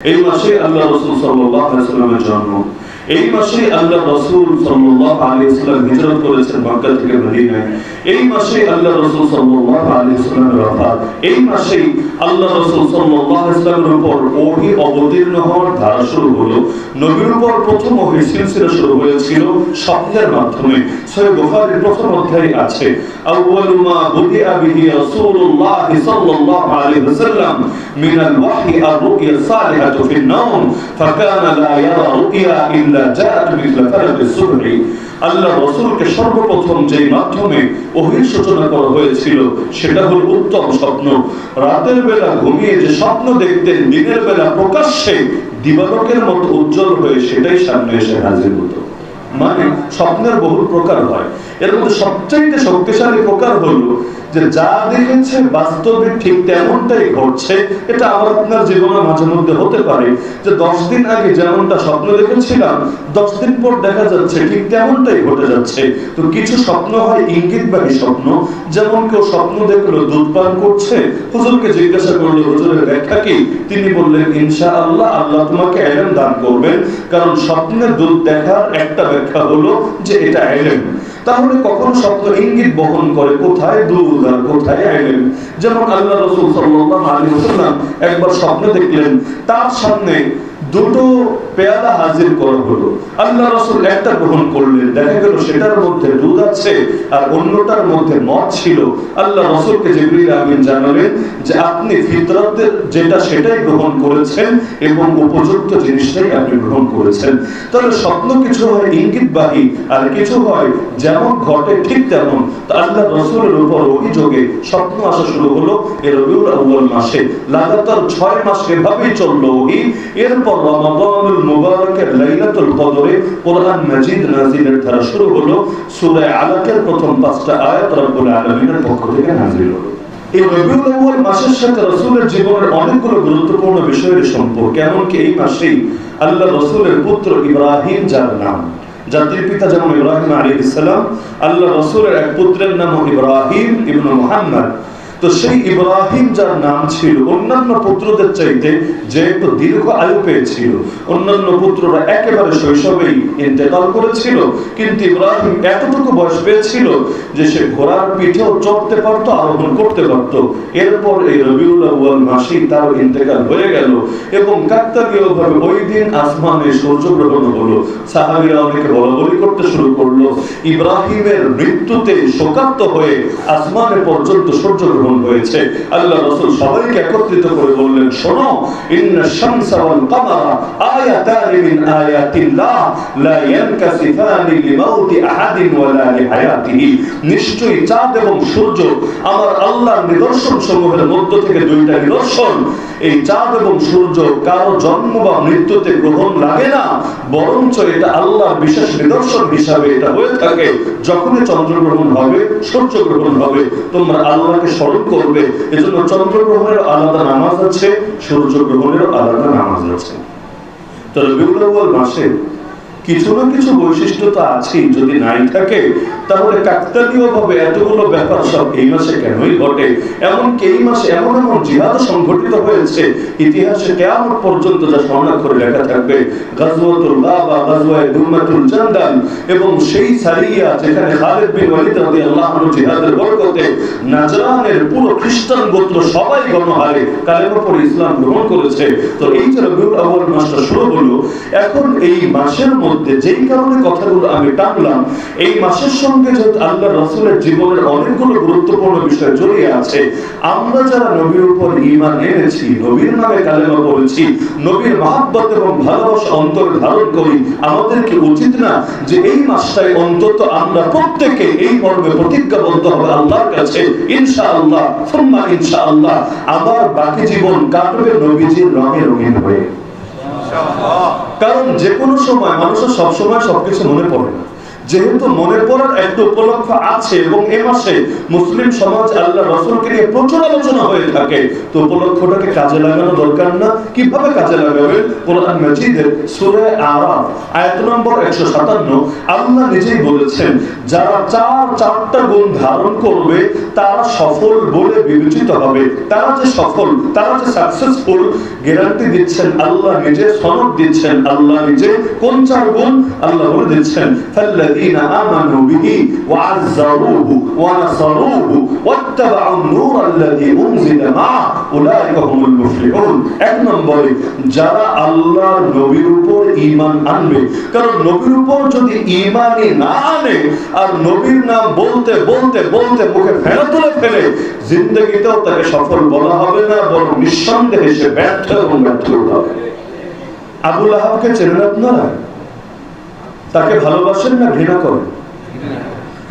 এই মাসে আল্লাহ রাসূল সাল্লাল্লাহু আলাইহি ওয়াসাল্লামের জন্ম। এই মাসে আল্লাহ রাসূল সাল্লাল্লাহু আলাইহি ওয়াসাল্লাম হিজরত করেছেন মক্কা থেকে মদিনায়। এই মাসে আল্লাহ রাসূল সাল্লাল্লাহু আলাইহি ওয়াসাল্লামের ওফাত। এই মাসে আল্লাহ রাসূল সাল্লাল্লাহু আলাইহি ওয়াসাল্লামের উপর ওহী অবতীর্ণ হওয়ার ধারা শুরু হলো। নবীর উপর প্রথম ওহী সিলসিলা শুরু হয়েছিল স্বপ্নের মাধ্যমে। সহিহ বুখারীর প্রথম অধ্যায়ে আছে, আউয়ালু মা বুদিআ বিহি রাসূলুল্লাহ সাল্লাল্লাহু আলাইহি ওয়াসাল্লাম মিনাল ওয়াহয়ি আর-রু'য়া সালিহাতু ফিন-নাওম ফাকানা লা ইয়ারা রু'য়া ইল্লা জাআত মিথলা ফালাকিস সুবহি। আল্লাহ রাসূলকে সর্বপ্রথম যে মাধ্যমে ওহীর সূচনা করা হয়েছিল সেটা হলো উত্তম স্বপ্ন। রাতের বেলা ঘুমিয়ে যে স্বপ্ন দেখতেন, দিনের বেলা প্রকাশ্যে দিবালোকের মতো উজ্জ্বল হয়ে সেটাই সামনে এসে হাজির হতো। মানে স্বপ্নের বহু প্রকার হয়, এর মধ্যে সবচেয়ে শক্তিশালী প্রকার হলো যে যা দেখেছে বাস্তবে ঠিক তেমনটাই ঘটছে। এটা আমার আপনার জীবনে মাঝে মধ্যে হতে পারে যে 10 দিন আগে যেমনটা স্বপ্ন দেখেছিলাম 10 দিন পর দেখা যাচ্ছে ঠিক তেমনটাই ঘটে যাচ্ছে। তো কিছু স্বপ্ন হয় ইঙ্গিতবাহী স্বপ্ন, যেমন কেউ স্বপ্ন দেখলো দুধ পান করছে, হুজুরকে জিজ্ঞাসা করলো হুজুরের ব্যাখ্যা কি? তিনি বললেন ইনশাআল্লাহ আল্লাহ তোমাকে ইলম দান করবেন, কারণ স্বপ্নে দুধ দেখার একটা ব্যাখ্যা হলো যে এটা ইলম। তাহলে কখন স্বপ্ন ইঙ্গিত বহন করে কোথায় দুধ আর কোথায় ইলম। যেমন আল্লাহ রাসূল সাল্লাল্লাহু আলাইহি ওয়াসাল্লাম একবার স্বপ্ন দেখলেন তার সামনে দুটো পেয়ালা হাজির করা হলো। আল্লাহ রাসূল একটা গ্রহণ করলেন, দেখা গেল সেটার মধ্যে দুধ আছে আর অন্যটার মধ্যে মদ ছিল। আল্লাহ রাসূলকে জিবরিল আমিন জানালেন যে আপনি ফিতরাতের যেটা সেটাই গ্রহণ করেছেন এবং উপযুক্ত জিনিসটাই আপনি গ্রহণ করেছেন। তাহলে স্বপ্ন কিছু হয় ইঙ্গিতবাহী আর কিছু হয় যেমন ঘটে ঠিক তেমন। তো আল্লাহ রাসূলের উপর ওহী যোগে স্বপ্ন আসা শুরু হলো এই রবিউল আউয়াল মাসে। লাগাতার 6 মাস এভাবেই চলল ওহী। এরপর রমাদানুল মুবারাকের লাইলাতুল কদরে কোরআন মাজিদ নাযিলের ধারা শুরু হলো। সূরা আলাকের প্রথম 5টা আয়াত রব্বুল আলামিনের পক্ষ থেকে নাযিল হলো। এই রবিউল আউয়াল মাসের সাথে রাসূলের জীবনের অনেকগুলো গুরুত্বপূর্ণ বিষয়ের সম্পর্ক। এমনকি এই মাসেই আল্লাহ রাসূলের পুত্র ইব্রাহিম যার নাম, জাতির পিতা যেমন ইব্রাহিম আলাইহিস সালাম, আল্লাহ রাসূলের এক পুত্রের নাম ইব্রাহিম ইবনে মুহাম্মদ। তো সেই ইব্রাহিম যার নাম ছিল অন্যান্য পুত্রদের চাইতে যেহেতু দীর্ঘ আয়ু পেয়েছিল, অন্যান্য পুত্ররা একেবারে শৈশবেই ইন্তেকাল করেছিল, কিন্তু ইব্রাহিম এতটুকু বয়স পেয়েছিল যে সে ঘোড়ার পিঠেও চড়তে পারতো, আরোহণ করতে পারতো। এরপর এই রবিউল আউয়াল মাসেই তার ইন্তেকাল হয়ে গেল এবং কাকতালীয়ভাবে ওই দিন আসমানে সূর্যগ্রহণ হলো। সাহাবীরা অনেকে বলাবলি করতে শুরু করলো ইব্রাহিমের মৃত্যুতে শোকার্ত হয়ে আসমানে পর্যন্ত সূর্যগ্রহণ হয়েছে। আল্লাহ রাসূল সবাইকে একত্রিত করে বললেন, শোনো, ইন্নাশ শামসা ওয়াল কামারা আয়াতানি মিন আয়াতিল্লাহ লা ইয়ানকাসিফানি লিমাউতি আহাদিন ওয়ালা লিহায়াতিহি। নিশ্চয়ই চাঁদ এবং সূর্য আমার আল্লাহর নিদর্শন সমূহের মধ্য থেকে দুইটা নিদর্শন। এই চাঁদ এবং সূর্য কারো জন্ম বা মৃত্যুতে গ্রহণ লাগে না, বরঞ্চ এটা আল্লাহর বিশেষ নিদর্শন হিসাবে এটা হয়ে থাকে যখনই চন্দ্রগ্রহণ হবে, সূর্যগ্রহণ হবে, তোমরা আল্লাহকে স্মরণ করবে। এজন্য চন্দ্রগ্রহণের আলাদা নামাজ আছে, সূর্যগ্রহণের আলাদা নামাজ আছে। তো রবিউল আউয়াল মাসে কিছু না কিছু বৈশিষ্ট্য তো আছেই, যদি নাই থাকে তাহলে কাকতালীয়ভাবে এতগুলো ব্যাপার সব এই মাসে কেনই ঘটে। এমনকি এই মাসে এমন এমন জিহাদ সংঘটিত হয়েছে ইতিহাসে কিয়ামত পর্যন্ত যা স্বর্ণাক্ষরে লেখা থাকবে। গাজওয়াতুল গাবা, গাজওয়ায়ে দুমাতুল জান্দাল এবং সেই সারিয়া যেখানে খালিদ বিন ওয়ালিদ রাদিয়াল্লাহু আনহু জিহাদের বরকতে নাজরানের পুরো খ্রিস্টান গোত্র সবাই গণহারে কালেমা পড়ে ইসলাম গ্রহণ করেছে। তো এই যে রবিউল আউয়াল মাসটা শুরু হলো, এখন এই মাসের মধ্যে যেই কারণে কথাগুলো আমি টানলাম, এই মাসের সঙ্গে যেহেতু আল্লাহ রাসূলের জীবনের অনেকগুলো গুরুত্বপূর্ণ বিষয় জড়িয়ে আছে। আমরা যারা নবীর উপর ঈমান এনেছি, নবীর নামে কালেমা পড়েছি, নবীর মহব্বত এবং ভালোবাসা অন্তরে ধারণ করি, আমাদের কি উচিত না যে এই মাসটাই অন্তত আমরা প্রত্যেকে এই পর্বে প্রতিজ্ঞাবদ্ধ হবে আল্লাহর কাছে ইনশাআল্লাহ সুম্মা ইনশাআল্লাহ আমার বাকি জীবন কাটবে নবীজির রঙে রঙিন হয়ে। কারণ যে কোনো সময় মানুষের সব সময় সবকিছু মনে পড়ে না। যেহেতু মনে পড়ার একটা উপলক্ষ আছে এবং এ মাসে মুসলিম সমাজ আল্লাহ রাসূলকে নিয়ে প্রচুর আলোচনা হয়ে থাকে, তো উপলক্ষটাকে কাজে লাগানো দরকার না? কিভাবে কাজে লাগাবেন? কোরআন মাজিদের সূরা আরাফ আয়াত নম্বর 157 আল্লাহ নিজেই বলেছেন, যারা চারটা গুণ ধারণ করবে তারা সফল বলে বিবেচিত হবে। তারা যে সফল, তারা যে সাকসেসফুল, গ্যারান্টি দিচ্ছেন আল্লাহ নিজে, সনদ দিচ্ছেন আল্লাহ নিজে। কোন 4 গুণ? আল্লাহ বলে দিচ্ছেন, ফাল্লাযীনা আমানু বিহি ওয়া আযযারুহু ওয়া নাসারুহু ওয়াত্তাবাউ নূরাল্লাযী উনজিলা মা'আ উলাইকা হুমুল মুফলিহুন। এক নম্বরে, যারা আল্লাহর নবীর উপর ঈমান আনবে। কারণ নবীর উপর যদি ঈমানই না আনে আর নবীর নাম বলতে বলতে বলতে মুখে ফেনা তুলে ফেলে, জিন্দেগিতেও তাকে সফল বলা হবে না, বরং নিঃসন্দেহে সে ব্যর্থ এবং ব্যর্থ হবে। আবু লাহাবকে চেনেন আপনারা? তাকে ভালোবাসেন না ঘৃণা করেন?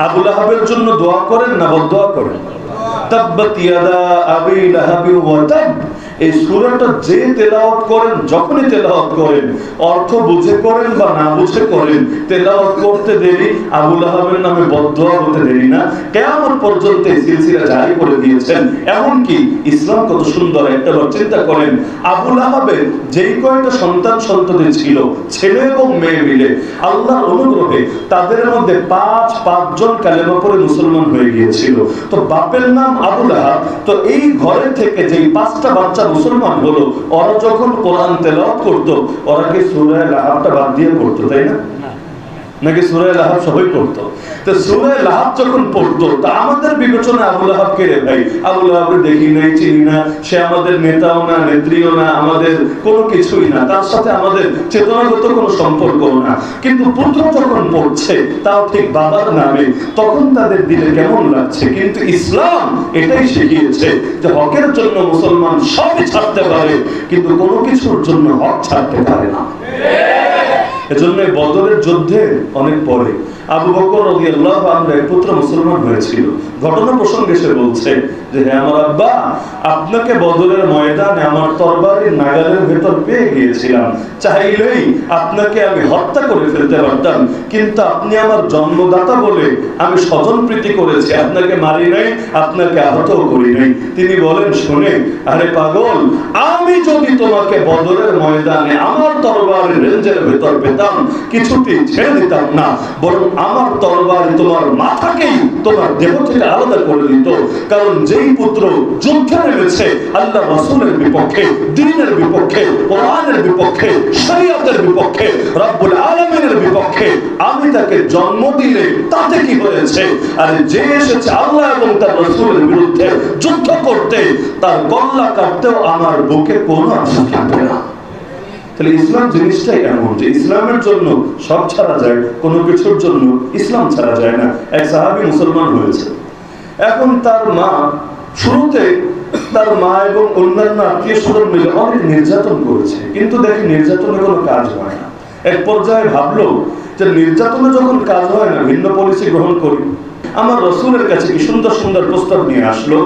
আবু লাহাবের জন্য দোয়া করেন না বদদোয়া করেন? তাব্বাত ইয়াদা আবি লাহাবি ওয়া তাব, এই সূরাটা যে তেলাওয়াত করেন, যখনই তেলাওয়াত করেন, অর্থ বুঝে করেন বা না বুঝে করেন, তেলাওয়াত করতে দেরি, আবু লাহাবের নামে বদদোয়া হতে দেরি না। কিয়ামত পর্যন্ত এই সিলসিলা জারি করে দিয়েছেন। এমনকি ইসলাম কত সুন্দর, একটাবার চিন্তা করেন, আবু লাহাবের যেই কয়টা সন্তান ছিল, ছেলে এবং মেয়ে মিলে, আল্লাহর অনুগ্রহে তাদের মধ্যে পাঁচজন কালেমা পড়ে মুসলমান হয়ে গিয়েছিল। তো বাপের নাম আবু লাহাব, তো এই ঘরে থেকে যেই 5টা বাচ্চা মুসলমান হলো, ওরা যখন কোরআন তেলাওয়াত করতো, ওরা কি সূরা লাহাবটা বাদ দিয়ে পড়তো, তাই না? নাকি সূরা লাহাব সবাই পড়তো? তো সূরা লাহাব যখন পড়তো, তা আমাদের বিবেচনা আবু লাহাব কে রে ভাই? আবু লাহাবকে দেখি নাই, চিনি না, সে আমাদের নেতাও না, নেত্রীও না, আমাদের কোনো কিছুই না, তার সাথে আমাদের চেতনাগত কোনো সম্পর্ক না। কিন্তু পুত্র যখন পড়ছে, তাও ঠিক বাবার নামে, তখন তাদের দিলে কেমন লাগছে। কিন্তু ইসলাম এটাই শিখিয়েছে যে হকের জন্য মুসলমান সবই ছাড়তে পারে, কিন্তু কোনো কিছুর জন্য হক ছাড়তে পারে না। এজন্য বদরের যুদ্ধে অনেক পরে আবু বকর রাদিয়াল্লাহু আনহু এক পুত্র মুসলমান হয়েছিল। ঘটনা প্রসঙ্গে সে বলছে যে, হে আমার আব্বা, আপনাকে বদরের ময়দানে আমার তরবারির নাগালের ভেতর পেয়ে গিয়েছিলাম, চাইলেই আপনাকে আমি হত্যা করে ফেলতে পারতাম, কিন্তু আপনি আমার জন্মদাতা বলে আমি স্বজনপ্রীতি করেছি, আপনাকে মারি নাই, আপনাকে আহতও করি নাই। তিনি বলেন, শুনে, আরে পাগল, আমি যদি তোমাকে বদরের ময়দানে আমার তরবারির রেঞ্জের ভেতর পেতাম, কিছুতেই ছেড়ে দিতাম না, বরং আমার তরবারি তোমার মাথাকেই তোমার দেহ থেকে আলাদা করে দিত। কারণ যেই পুত্র যুদ্ধে নেমেছে আল্লাহ রাসূলের বিপক্ষে, দ্বীনের বিপক্ষে, কোরআনের বিপক্ষে, শরীয়তের বিপক্ষে, রব্বুল আলামিনের বিপক্ষে, আমি তাকে জন্ম দিলে তাতে কি হয়েছে? আর যে এসেছে আল্লাহ এবং তার রাসূলের বিরুদ্ধে যুদ্ধ করতে, তার গলা কাটতেও আমার বুকে কোনো আশা থাকবে না। তাহলে ইসলাম জিনিসটাই এমন যে ইসলামের জন্য সব ছাড়া যায়, কোনো কিছুর জন্য ইসলাম ছাড়া যায় না। এক সাহাবী মুসলমান হয়েছে, এখন তার মা, শুরুতে তার মা এবং অন্যান্য আত্মীয় স্বজন মিলে অনেক নির্যাতন করেছে, কিন্তু দেখে নির্যাতনে কোনো কাজ হয় না। এক পর্যায়ে ভাবলো যে নির্যাতনে যখন কাজ হয় না, ভিন্ন পলিসি গ্রহণ করি। আমার রাসূলের কাছে কি সুন্দর সুন্দর প্রস্তাব নিয়ে আসলো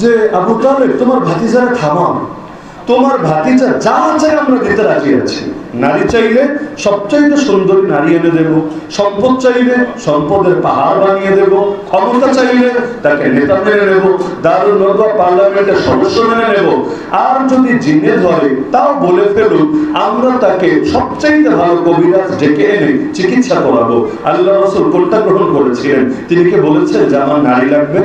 যে, আবু তালেব, তোমার ভাতিজারে থামাও, তোমার ভাতিজা যা চাই আমরা দিতে রাজি আছি। নারী চাইলে সবচাইতে সুন্দরী নারী এনে দেব, সম্পদ চাইলে সম্পদের পাহাড় বানিয়ে দেব, ক্ষমতা চাইলে তাকে নেতা মেনে নেব, দারুল নদওয়া পার্লামেন্টের সদস্য মেনে নেব, আর যদি জিনে ধরে তাও বলে ফেলুক, আমরা তাকে সবচাইতে ভালো কবিরাজ ডেকে এনে চিকিৎসা করাবো। আল্লাহ রাসূল কোনটা গ্রহণ করেছিলেন? তিনি কি বলেছেন যে আমার নারী লাগবে?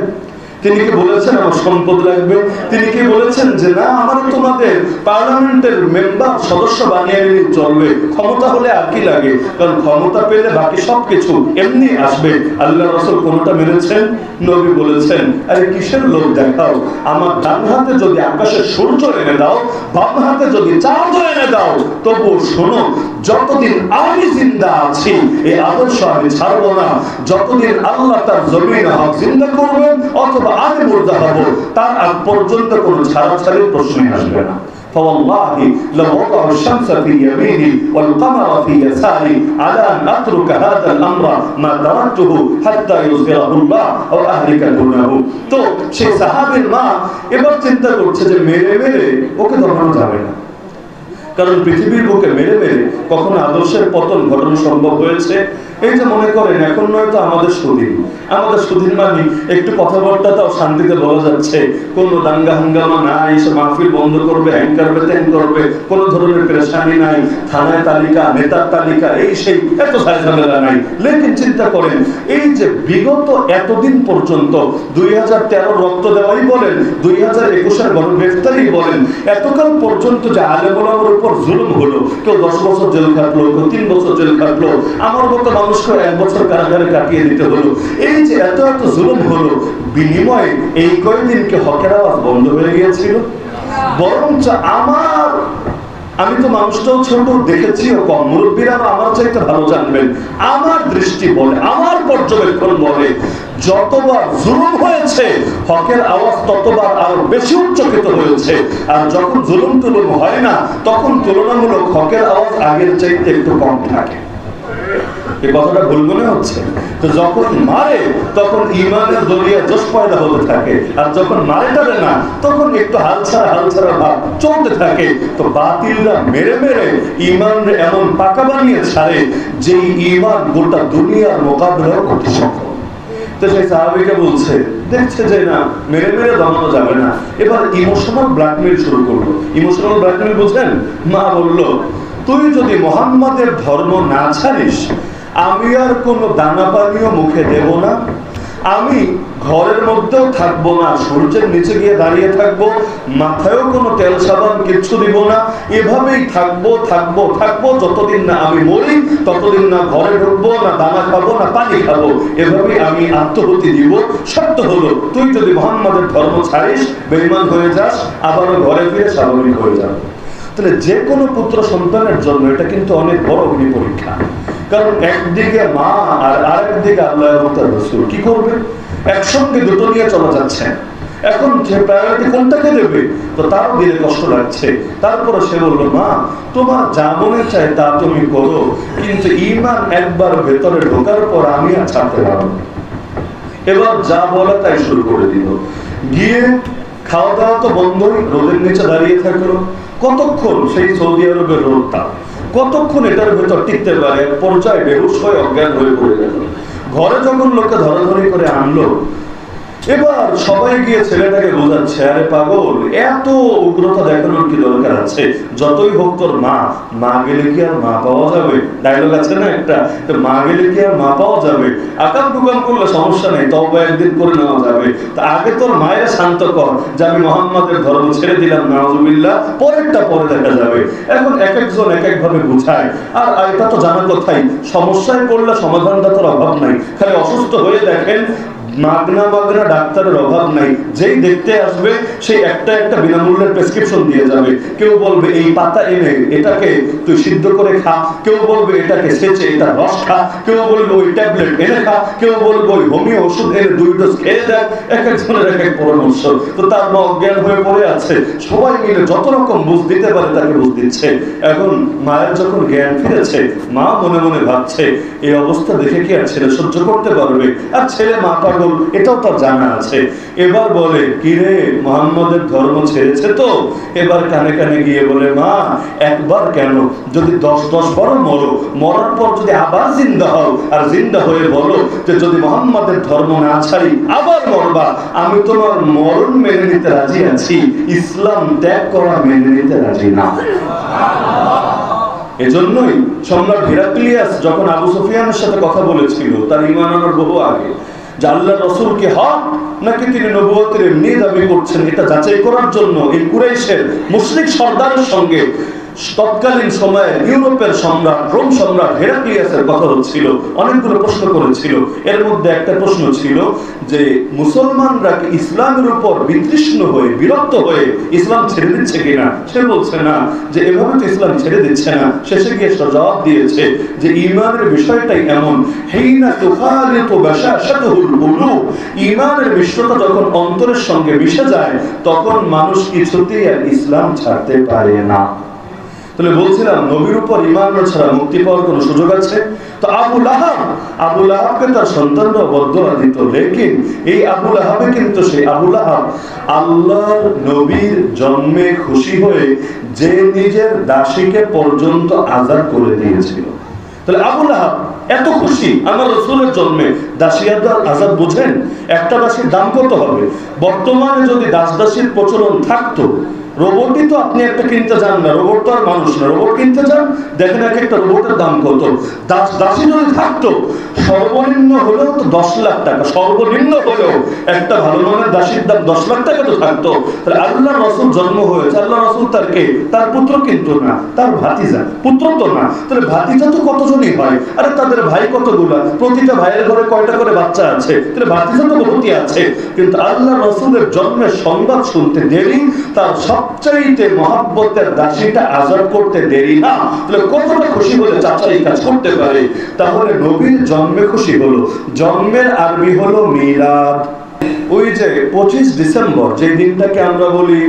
তিনি কি বলেছেন আমার সম্পদ লাগবে? তিনি কি বলেছেন যে না, আমার তোমাদের পার্লামেন্টের মেম্বার সদস্য বানিয়ে নিলে চলবে, ক্ষমতা হলে আর কি লাগে, কারণ ক্ষমতা পেলে বাকি সবকিছু এমনি আসবে। আল্লাহ রাসূল কোনটা মেনেছেন? নবী বলেছেন, আরে কিসের লোভ দেখাও, আমার ডান হাতে যদি আকাশের সূর্য এনে দাও, বাম হাতে যদি চাঁদ এনে দাও, তবু শোনো, যতদিন আমি জিন্দা আছি এই আদর্শ আমি ছাড়বো না। যতদিন আল্লাহ তার জমিনে হক জিন্দা করবেন অথবা আমি মুর্দা হব, তার আগ পর্যন্ত কোনো ছাড়াছাড়ির প্রশ্নই আসবে না। فوالله لو وضع الشمس في يميني والقمر في يساري على أن أترك هذا الأمر ما تركته حتى يظهره الله أو أهلك دونه। তো সেই সাহাবীর মা এবার চিন্তা করছে যে মেরে মেরে ওকে ধরানো যাবে না, কারণ পৃথিবীর বুকে মেরে মেরে কখনো আদর্শের পতন ঘটানো সম্ভব হয়েছে? এই যে মনে করেন এখন নয়তো আমাদের সুদিন মানে একটু কথাবার্তাটাও শান্তিতে বলা যাচ্ছে, কোনো দাঙ্গা হাঙ্গামা নাই, সে মাহফিল বন্ধ করবে, হ্যাং করবে, ত্যাং করবে, কোনো ধরনের পেরেশানি নাই, থানায় তালিকা, নেতার তালিকা, এই সেই এত ঝামেলা নাই। লেকিন চিন্তা করেন, এই যে বিগত এতদিন পর্যন্ত 2013 রক্ত দেওয়াই বলেন, 2021 গণগ্রেফতারি বলেন, এতকাল পর্যন্ত যে আলেম ওলামার উপর জুলুম হলো, কেউ 10 বছর জেল কাটলো, কেউ 3 বছর জেল কাটলো, আমার মতো মানুষকে 1 বছর কারাগারে কাটিয়ে দিতে হলো। এই যে এত জুলুম হলো, বিনিময়ে এই কয়েকদিনকে হকের আওয়াজ বন্ধ হয়ে গিয়েছিল? বরঞ্চ আমি তো মানুষটাও ছোট, দেখেছিও কম, মুরব্বীরা আমার চাইতে ভালো জানবেন, আমার দৃষ্টি বলে, আমার পর্যবেক্ষণ বলে, যতবার জুলুম হয়েছে হকের আওয়াজ ততবার আরো বেশি উচ্চকিত হয়েছে। আর যখন জুলুম হয় না, তখন তুলনামূলক হকের আওয়াজ আগের চাইতে একটু কম থাকে। এই কথাটা ভুল মনে হচ্ছে? তো যখন মারে তখন ইমানের দরিয়া জোশ পয়দা হতে থাকে, আর যখন মারে টারে না তখন একটু হালছাড়া ভাব চলতে থাকে। তো বাতিলরা মেরে মেরে ইমান এমন পাকা বানিয়ে ছাড়ে যে ইমান গোটা দুনিয়ার মোকাবিলা করতে সক্ষম। তো সেই সাহাবীকে বলছে, দেখছে যে না, মেরে মেরে দমানো যাবে না, এবার ইমোশনাল ব্ল্যাকমেইল শুরু করলো। ইমোশনাল ব্ল্যাকমেইল বুঝেন? মা বলল, তুই যদি মুহাম্মাদের ধর্ম না ছাড়িস, আমি আর কোনো দানা পানিও মুখে দেব না, আমি ঘরের মধ্যেও থাকবো না, সূর্যের নিচে গিয়ে দাঁড়িয়ে থাকবো, মাথায়ও কোনো তেল সাবান কিচ্ছু দিব না, এভাবেই থাকবো যতদিন না আমি মরি, ততদিন না ঘরে ঢুকবো, না দানা খাবো, না পানি খাবো, এভাবেই আমি আত্মহতি দিব। শর্ত হলো তুই যদি মুহাম্মাদের ধর্ম ছাড়িস, বেঈমান হয়ে যাস, আবারও ঘরে ফিরে স্বাভাবিক হয়ে যাবে। তাহলে যে কোনো পুত্র সন্তানের জন্য এটা কিন্তু অনেক বড় অগ্নি পরীক্ষা। কারণ একদিকে মা আর আরেকদিকে আল্লাহ এবং তার রাসূল, কি করবে? একসঙ্গে দুটো নিয়ে চলা যাচ্ছে, এখন যে প্রায়োরিটি কোনটাকে দেবে? তো তারও দিলে কষ্ট লাগছে। তারপরে সে বললো, মা তোমার যা মনে চায় তা তুমি করো, কিন্তু ঈমান একবার ভেতরে ঢোকার পর আমি আর ছাড়তে পারবো না। এবার যা বলে তাই শুরু করে দিল। গিয়ে খাওয়া দাওয়া তো বন্ধই, রোদের নিচে দাঁড়িয়ে থাকলো। কতক্ষণ সেই সৌদি আরবের রোদটা, কতক্ষণ এটার ভেতর টিকতে পারে? পর্যায়ে বেহুশ হয়ে অজ্ঞান হয়ে পড়ে গেল। ঘরে যখন লোকে ধরাধরি করে আনলো, এবার সবাই গিয়ে ছেলেটাকে বোঝাচ্ছে, আরে পাগল, এত উগ্রতা দেখানোর কি দরকার আছে? যতই হোক তোর মা গেলে কি আর মা পাওয়া যাবে? ডায়লগ আছে না একটা, মা গেলে কি আর মা পাওয়া যাবে? আকাম টুকাম করলে সমস্যা নেই, তবে একদিন করে নেওয়া যাবে। তা আগে তোর মায়ের শান্ত কর যে আমি মুহাম্মাদের ধর্ম ছেড়ে দিলাম, নাউজুবিল্লাহ, পরেরটা পরে দেখা যাবে। এখন এক একজন এক এক ভাবে বুঝায়। আর এটা তো জানার কথাই, সমস্যায় পড়লে সমাধানটা তোর অভাব নাই। খালি অসুস্থ হয়ে দেখেন, মাগনা ডাক্তারের অভাব নাই, যেই দেখতে আসবে সেই একটা বিনামূল্যের প্রেসক্রিপশন দিয়ে যাবে। কেউ বলবে এই পাতা এনে এটাকে তুই সিদ্ধ করে খা, কেউ বলবে এটাকে সেচে এটা রস খা, কেউ বলবে ওই ট্যাবলেট এনে খা, কেউ বলবে ওই হোমিও ওষুধ এনে 2 ডোজ খেয়ে দেয়। এক একজনের এক এক পরামর্শ। তো তার মা অজ্ঞান হয়ে পড়ে আছে, সবাই মিলে যত রকম বুঝ দিতে পারে তাকে বুঝ দিচ্ছে। এখন মায়ের যখন জ্ঞান ফিরেছে, মা মনে মনে ভাবছে এই অবস্থা দেখে কি আর ছেলে সহ্য করতে পারবে? আর ছেলে মা পাগল, এটাও তার জানা আছে। এবার বলে, কিরে মুহাম্মাদের ধর্ম ছেড়েছে তো? এবার কানে কানে গিয়ে বলে, মা একবার কেন, যদি 10 বার মরো, মরার পর যদি আবার জিন্দা হও, আর জিন্দা হয়ে বলো যে যদি মুহাম্মাদের ধর্ম না ছাড়ি আবার মরবা, আমি তোমার মরণ মেনে নিতে রাজি আছি, ইসলাম ত্যাগ করা মেনে নিতে রাজি না। এজন্যই সম্রাট হেরাক্লিয়াস যখন আবু সুফিয়ানের সাথে কথা বলেছিল, তার ঈমান আনার বহু আগে, যে আল্লাহর রাসূল কি হক নাকি তিনি নবুয়তের এমনি দাবি করছেন, এটা যাচাই করার জন্য এই কুরাইশের মুশরিক সর্দারের সঙ্গে তৎকালীন সময়ে ইউরোপের সম্রাট, রোম সম্রাট হেরাক্লিয়াসের কথা হচ্ছিল। অনেকগুলো প্রশ্ন করেছিল। এর মধ্যে একটা প্রশ্ন ছিল যে মুসলমানরা কি ইসলামের উপর বিতৃষ্ণ হয়ে, বিরক্ত হয়ে ইসলাম ছেড়ে দিচ্ছে কিনা? সে বলছে না, যে এভাবে তো ইসলাম ছেড়ে দিচ্ছে না। শেষে গিয়ে জবাব দিয়েছে যে ঈমানের বিষয়টাই এমন, হিনা তুখালিতু বাশাশাতুল কুলুব, ঈমানের মিশ্রতা যখন অন্তরের সঙ্গে মিশে যায়, তখন মানুষ কিছুতেই আর ইসলাম ছাড়তে পারে না। তাহলে বলছিলাম, নবীর উপর ঈমান ছাড়া মুক্তি পাওয়ার কোনো সুযোগ আছে? তো আবু লাহাবকে তার সন্তানরা বদদুয়া দিত, লেকিন এই আবু লাহাবে কিন্তু সেই আবু লাহাব আল্লাহর নবীর জন্মে খুশি হয়ে যে নিজের দাসীকে পর্যন্ত আযাদ করে দিয়েছিল। তাহলে আবু লাহাব এত খুশি আমার রাসূলের জন্মে। দাসিয়াদার আযাব বুঝেন? একটা দাসীর দাম কত হবে? বর্তমানে যদি দাস দাসীর প্রচলন থাকতো, রোবটই তো আপনি একটা কিনতে যান না, রোবট তো আর মানুষ না, রোবট কিনতে যান, দেখেন এক একটা রোবটের দাম কত। দাসী যদি থাকতো সর্বনিম্ন হলেও তো 10 লাখ টাকা, সর্বনিম্ন হলেও একটা ভালো মানের দাসীর দাম 10 লাখ টাকা তো থাকতো। তাহলে আল্লাহ রাসূল জন্ম হয়েছে, আল্লাহ রাসূল তার কে? তার পুত্র কিন্তু না, তার ভাতিজা, পুত্র তো না। তাহলে ভাতিজা তো কতজনই হয়, আরে তাদের ভাই কতগুলা, প্রতিটা ভাইয়ের ঘরে কয়টা করে বাচ্চা আছে, তাহলে ভাতিজা তো বহুতই আছে। কিন্তু আল্লাহ রাসূলের জন্মের সংবাদ শুনতে দেরি, তার সবচাইতে মহাব্বতের দাসীটা আযাব করতে দেরি না, তাহলে কতটা খুশি হলে চাচা এই কাজ করতে পারে। তাহলে নবীর জন্মে খুশি হলো। জন্মের আরবি হলো মিলাদ। ওই যে 25 ডিসেম্বর যে দিনটাকে আমরা বলি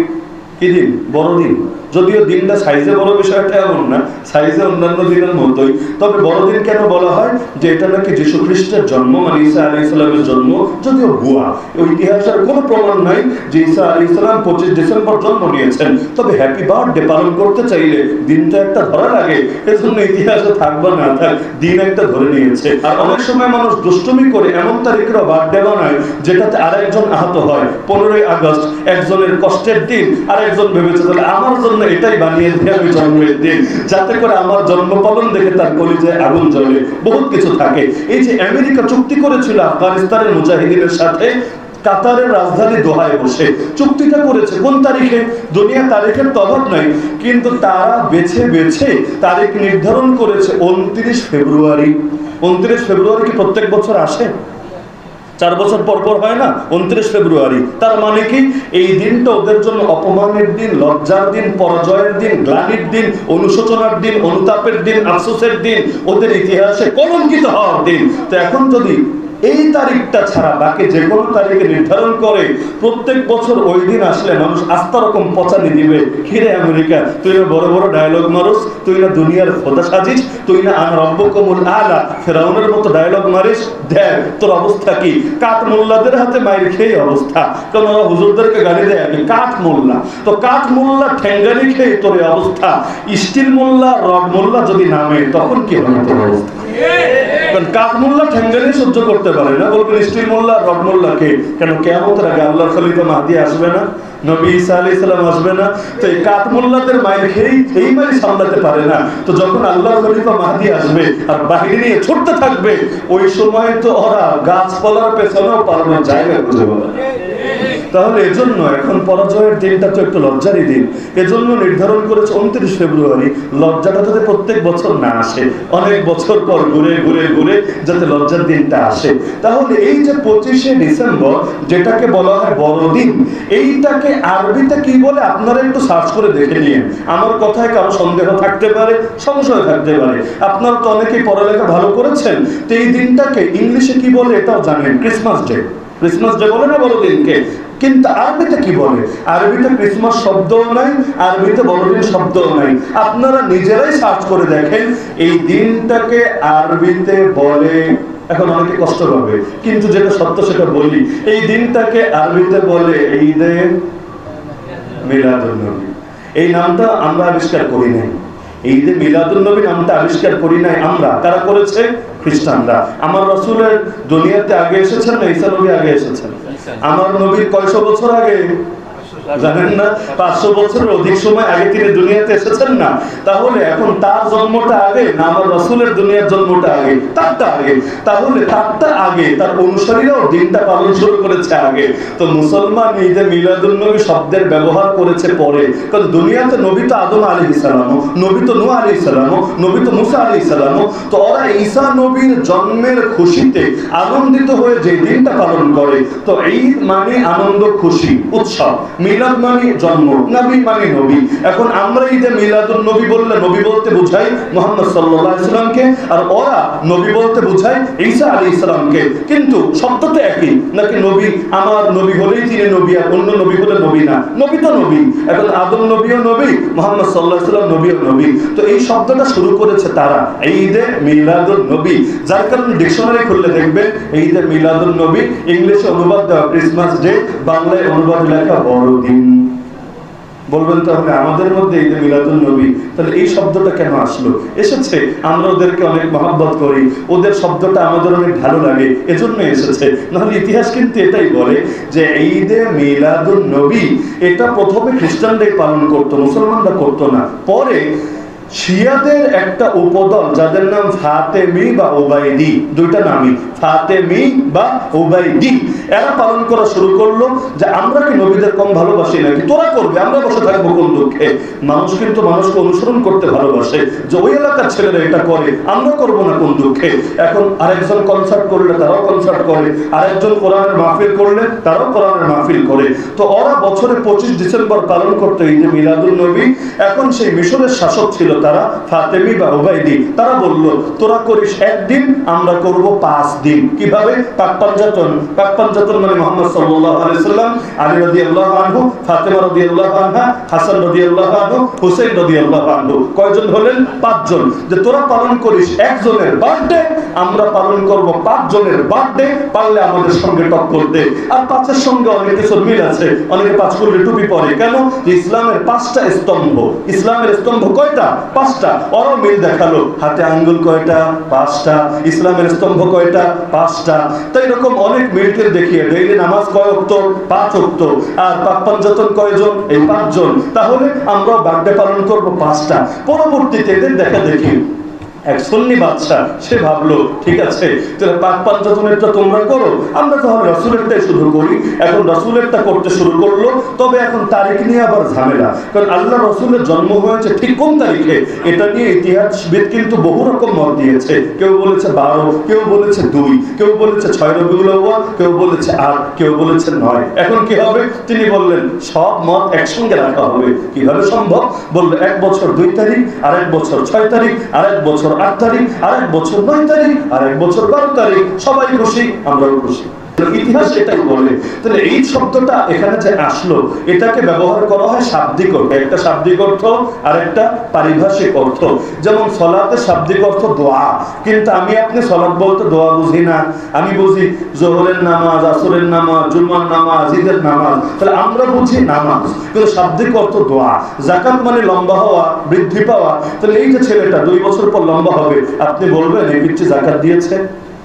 কি দিন? বড়দিন। যদিও দিনটা সাইজে বড় বিষয়টা এমন না, সাইজে অন্যান্য দিনের মতোই, তবে বড়দিন কেন বলা হয়? যে এটা নাকি যীশু খ্রিস্টের জন্ম, মানে ঈসা আলাইহিস সালামের জন্ম। যদিও ভুয়া, ইতিহাসের কোনো প্রমাণ নাই যে ঈসা আলাইহিস সালাম 25 ডিসেম্বর জন্ম নিয়েছেন। তবে হ্যাপি বার্থডে পালন করতে চাইলে দিনটা একটা ধরা লাগে, এজন্য ইতিহাসে থাকবে না থাক দিন একটা ধরে নিয়েছে। আর অনেক সময় মানুষ দুষ্টুমি করে এমন তারিখেরও বার্থডে বানায় যেটাতে আরেকজন আহত হয়। 15ই আগস্ট একজনের কষ্টের দিন, আরেকজন ভেবেছে তাহলে আমার জন্য এটাই বানিয়ে দিয়ে আমি জন্মের দিন, যাতে করে আমার জন্ম পালন দেখে তার কলিজায় আগুন জ্বলে। বহুত কিছু থাকে। এই যে আমেরিকা চুক্তি করেছিল আফগানিস্তানের মুজাহিদিনের সাথে, কাতারের রাজধানী দোহায় বসে চুক্তিটা করেছে কোন তারিখে? দুনিয়া তারিখের তো অভাব নাই, কিন্তু তারা বেছে বেছে তারিখ নির্ধারণ করেছে 29 ফেব্রুয়ারি। 29 ফেব্রুয়ারি কি প্রত্যেক বছর আসে? 4 বছর পর পর হয় না 29 ফেব্রুয়ারি? তার মানে কি এই দিনটা ওদের জন্য অপমানের দিন, লজ্জার দিন, পরাজয়ের দিন, গ্লানির দিন, অনুশোচনার দিন, অনুতাপের দিন, আফসোসের দিন, ওদের ইতিহাসে কলঙ্কিত হওয়ার দিন। তো এখন যদি এই তারিখটা ছাড়া বাকি যে কোনো তারিখে নির্ধারণ করে প্রত্যেক বছর ওই দিন আসলে মানুষ আস্থা রকম পচানি দিবে, কিরে আমেরিকা তুই না বড় বড় ডায়লগ মারুস, তুই না দুনিয়ার খোদা সাজিস, তুই না আন রব্বুকুমুল আলা ফিরাউনের মতো ডায়লগ মারিস, দেখ তোর অবস্থা কি। কাঠ মোল্লাদের হাতে মাইর খেয়ে অবস্থা, কারণ ওরা হুজুরদেরকে গালি দেয় আমি কাঠ মোল্লা, তো কাঠ মোল্লা ঠেঙ্গানি খেয়ে তোর অবস্থা। স্টিল মোল্লা, রড মোল্লা যদি নামে তখন কি হবে তোর অবস্থা? কারণ কাঠ মোল্লা ঠেঙ্গানি সহ্য করতে পারে না, বলবেন স্টিল মোল্লা, রড মোল্লাকে কেন? কিয়ামতের আগে আল্লাহর খলিফা মাহদী আসবে না, নবী ঈসা আলাইহিস সালাম আসবে না, তো এই কাঠ মোল্লাদের মাইর খেয়েই এই মাইর সামলাতে পারে না। তো যখন আল্লাহর খলিফা মাহদী আসবে আর বাহিনী নিয়ে ছুটতে থাকবে, ওই সময় তো ওরা গাছপালার পেছনেও পালানোর জায়গা খুঁজে পাবে। তাহলে এজন্য এখন পরাজয়ের দিনটা তো একটু লজ্জারই দিন, এজন্য নির্ধারণ করেছে 29 ফেব্রুয়ারি। লজ্জাটা যাতে প্রত্যেক বছর না আসে, অনেক বছর পর ঘুরে ঘুরে ঘুরে যাতে লজ্জার দিনটা আসে। তাহলে এই যে 25শে ডিসেম্বর যেটাকে বলা হয় বড়দিন, এইটাকে আরবিতে কি বলে আপনারা একটু সার্চ করে দেখে নিন। আমার কথায় কারো সন্দেহ থাকতে পারে, সংশয় থাকতে পারে। আপনারা তো অনেকেই পড়ালেখা ভালো করেছেন, তো এই দিনটাকে ইংলিশে কি বলে এটাও জানেন, ক্রিসমাস ডে। ক্রিসমাস ডে বলে না বড়দিনকে, কিন্তু আরবিতে কি বলে? আরবিতে ক্রিসমাস শব্দও নাই, আরবিতে বড়দিন শব্দও নাই। আপনারা নিজেরাই সার্চ করে দেখেন এই দিনটাকে আরবিতে বলে। এখন অনেকে কষ্ট পাবে, কিন্তু যেটা সত্য সেটা বলি, এই দিনটাকে আরবিতে বলে ঈদে মিলাদুন নবী। এই নামটা আমরা আবিষ্কার করি নাই, ঈদে মিলাদুন নবী নামটা আবিষ্কার করি নাই আমরা। কারা করেছে? খ্রিস্টানরা। আমার রাসূলের দুনিয়াতে আগে এসেছেন না ঈসা নবী আগে এসেছেন? আমার নবীর কয়শো বছর আগে জানেন না? 500 বছরের অধিক সময় আগে তিনি দুনিয়াতে এসেছেন না? তাহলে এখন তার জন্মটা আগে না আমার রাসূলের দুনিয়ার জন্মটা আগে? তারটা আগে। তাহলে তারটা আগে তার অনুসারীরাও দিনটা পালন শুরু করেছে আগে। তো মুসলমান ঈদে মিলাদুন নবী শব্দের ব্যবহার করেছে পরে, কারণ দুনিয়াতে নবী তো আদম আলাইহিস সালাম, নবী তো নূহ আলাইহিস সালাম, নবী তো মুসা আলাইহিস সালাম। তো ওরা ঈসা নবীর জন্মের খুশিতে আনন্দিত হয়ে যে দিনটা পালন করে। তো ঈদ মানে আনন্দ, খুশি, উৎসব। মিলাদ মানে জন্ম, নবী মানে নবী। এখন আমরা ঈদে মিলাদুন নবী বললে নবী বলতে বুঝাই মুহাম্মদ সাল্লাল্লাহু আলাইহি সাল্লামকে, আর ওরা নবী বলতে বুঝায় ঈসা আলাইহিস সালামকে। কিন্তু শব্দ তো একই নাকি? নবী আমার নবী হলেই তিনি নবী, আর অন্য নবী হলে নবী না? নবী তো নবী। এখন আদম নবীও নবী, মুহাম্মদ সাল্লাল্লাহু আলাইহি সাল্লাম নবীও নবী। তো এই শব্দটা শুরু করেছে তারা, ঈদে মিলাদুন নবী। যার কারণে ডিকশনারি খুললে দেখবেন ঈদে মিলাদুন নবী, ইংলিশে অনুবাদ দেওয়া ক্রিসমাস ডে, বাংলায় অনুবাদ লেখা বড়দিন। বলবেন তাহলে আমাদের মধ্যে এই যে মিলাদুন নবী, তাহলে এই শব্দটা কেন আসলো? এসেছে আমরা ওদেরকে অনেক মহব্বত করি, ওদের শব্দটা আমাদের অনেক ভালো লাগে, এজন্য এসেছে। নাহলে ইতিহাস কিন্তু এটাই বলে যে ঈদে মিলাদুন নবী এটা প্রথমে খ্রিস্টানরাই পালন করতো, মুসলমানরা করতো না। পরে শিয়াদের একটা উপদল যাদের নাম ফাতেমি বা ওবাইদি, দুইটা নামই ফাতেমি বা ওবাইদি, এরা পালন করা শুরু করলো যে আমরা কি নবীদের কম ভালোবাসি নাকি? তোরা করবে, আমরা বসে থাকবো কোন দুঃখে? মানুষ কিন্তু মানুষকে অনুসরণ করতে ভালোবাসে, যে ওই এলাকার ছেলেরা এটা করে, আমরা করবো না কোন দুঃখে? এখন আরেকজন কনসার্ট করলে তারাও কনসার্ট করে, আরেকজন কোরআনের মাহফিল করলে তারাও কোরআনের মাহফিল করে। তো ওরা বছরে 25 ডিসেম্বর পালন করতো ঈদে মিলাদুন নবী। এখন সেই মিশরের শাসক ছিল তারা ফাতেমি বা ওবাইদি, তারা বলল তোরা করিস একদিন, আমরা করব 5 দিন। কিভাবে? পাক পাঞ্জাতন। পাক পাঞ্জাতন মানে মুহাম্মদ সাল্লাল্লাহু আলাইহি ওয়াসাল্লাম, আলী রাদিয়াল্লাহু আনহু, ফাতেমা রাদিয়াল্লাহু আনহা, হাসান রাদিয়াল্লাহু আনহু, হুসাইন রাদিয়াল্লাহু আনহু। কয়জন হলেন? 5 জন। যে তোরা পালন করিস একজনের বার্থডে, আমরা পালন করব 5 জনের বার্থডে, পারলে আমাদের সঙ্গে টক্কর দে। আর 5 এর সঙ্গে অনেক কিছু মিল আছে, অনেকে 5 করলে টুপি পরে। কেন? যে ইসলামের 5টা স্তম্ভ। ইসলামের স্তম্ভ কয়টা? 5টা। ওরাও মিল দেখালো, হাতে আঙ্গুল কয়টা? 5টা। ইসলামের স্তম্ভ কয়টা? 5টা। তাই এরকম অনেক মিলকে দেখিয়ে ডেইলি নামাজ কয় ওয়াক্ত? 5 ওয়াক্ত। আর পাক পাঞ্জাতন কয়জন? এই 5 জন। তাহলে আমরা বার্থডে পালন করব 5টা। পরবর্তীতে এদের দেখা দেখি এক সুন্নি বাদশা, সে ভাবলো ঠিক আছে তাহলে পাক পাঞ্জাতনেরটা তোমরা করো, আমরা তাহলে রাসূলেরটাই শুরু করি। এখন রাসূলেরটা করতে শুরু করলো। তবে এখন তারিখ নিয়ে আবার ঝামেলা, কারণ আল্লাহ রাসূলের জন্ম হয়েছে ঠিক কোন তারিখে এটা নিয়ে ইতিহাসবিদ কিন্তু বহু রকম মত দিয়েছে। কেউ বলেছে 12, কেউ বলেছে 2, কেউ বলেছে 6 রবিউল আউয়াল, কেউ বলেছে 8, কেউ বলেছে 9। এখন কি হবে? তিনি বললেন সব মত একসঙ্গে রাখা হবে। কিভাবে সম্ভব? বলল এক বছর 2 তারিখ, আরেক বছর 6 তারিখ, আরেক বছর 8 তারিখ, আরেক বছর 9 তারিখ, আরেক বছর 12 তারিখ। সবাই খুশি, আমরাও খুশি। ইতিহাস এটাই বলে। তাহলে এই শব্দটা এখানে যে আসলো, এটাকে ব্যবহার করা হয় শাব্দিক অর্থে। একটা শাব্দিক অর্থ আর একটা পারিভাষিক অর্থ। যেমন সলাতের শাব্দিক অর্থ দোয়া, কিন্তু আমি আপনি সলাত বলতে দোয়া বুঝি না। আমি বুঝি জোহরের নামাজ, আসরের নামাজ, জুমার নামাজ, ঈদের নামাজ। তাহলে আমরা বুঝি নামাজ, কিন্তু শাব্দিক অর্থ দোয়া। যাকাত মানে লম্বা হওয়া, বৃদ্ধি পাওয়া। তাহলে এই যে ছেলেটা 2 বছর পর লম্বা হবে, আপনি বলবেন এই পিচ্ছি যাকাত দিয়েছে?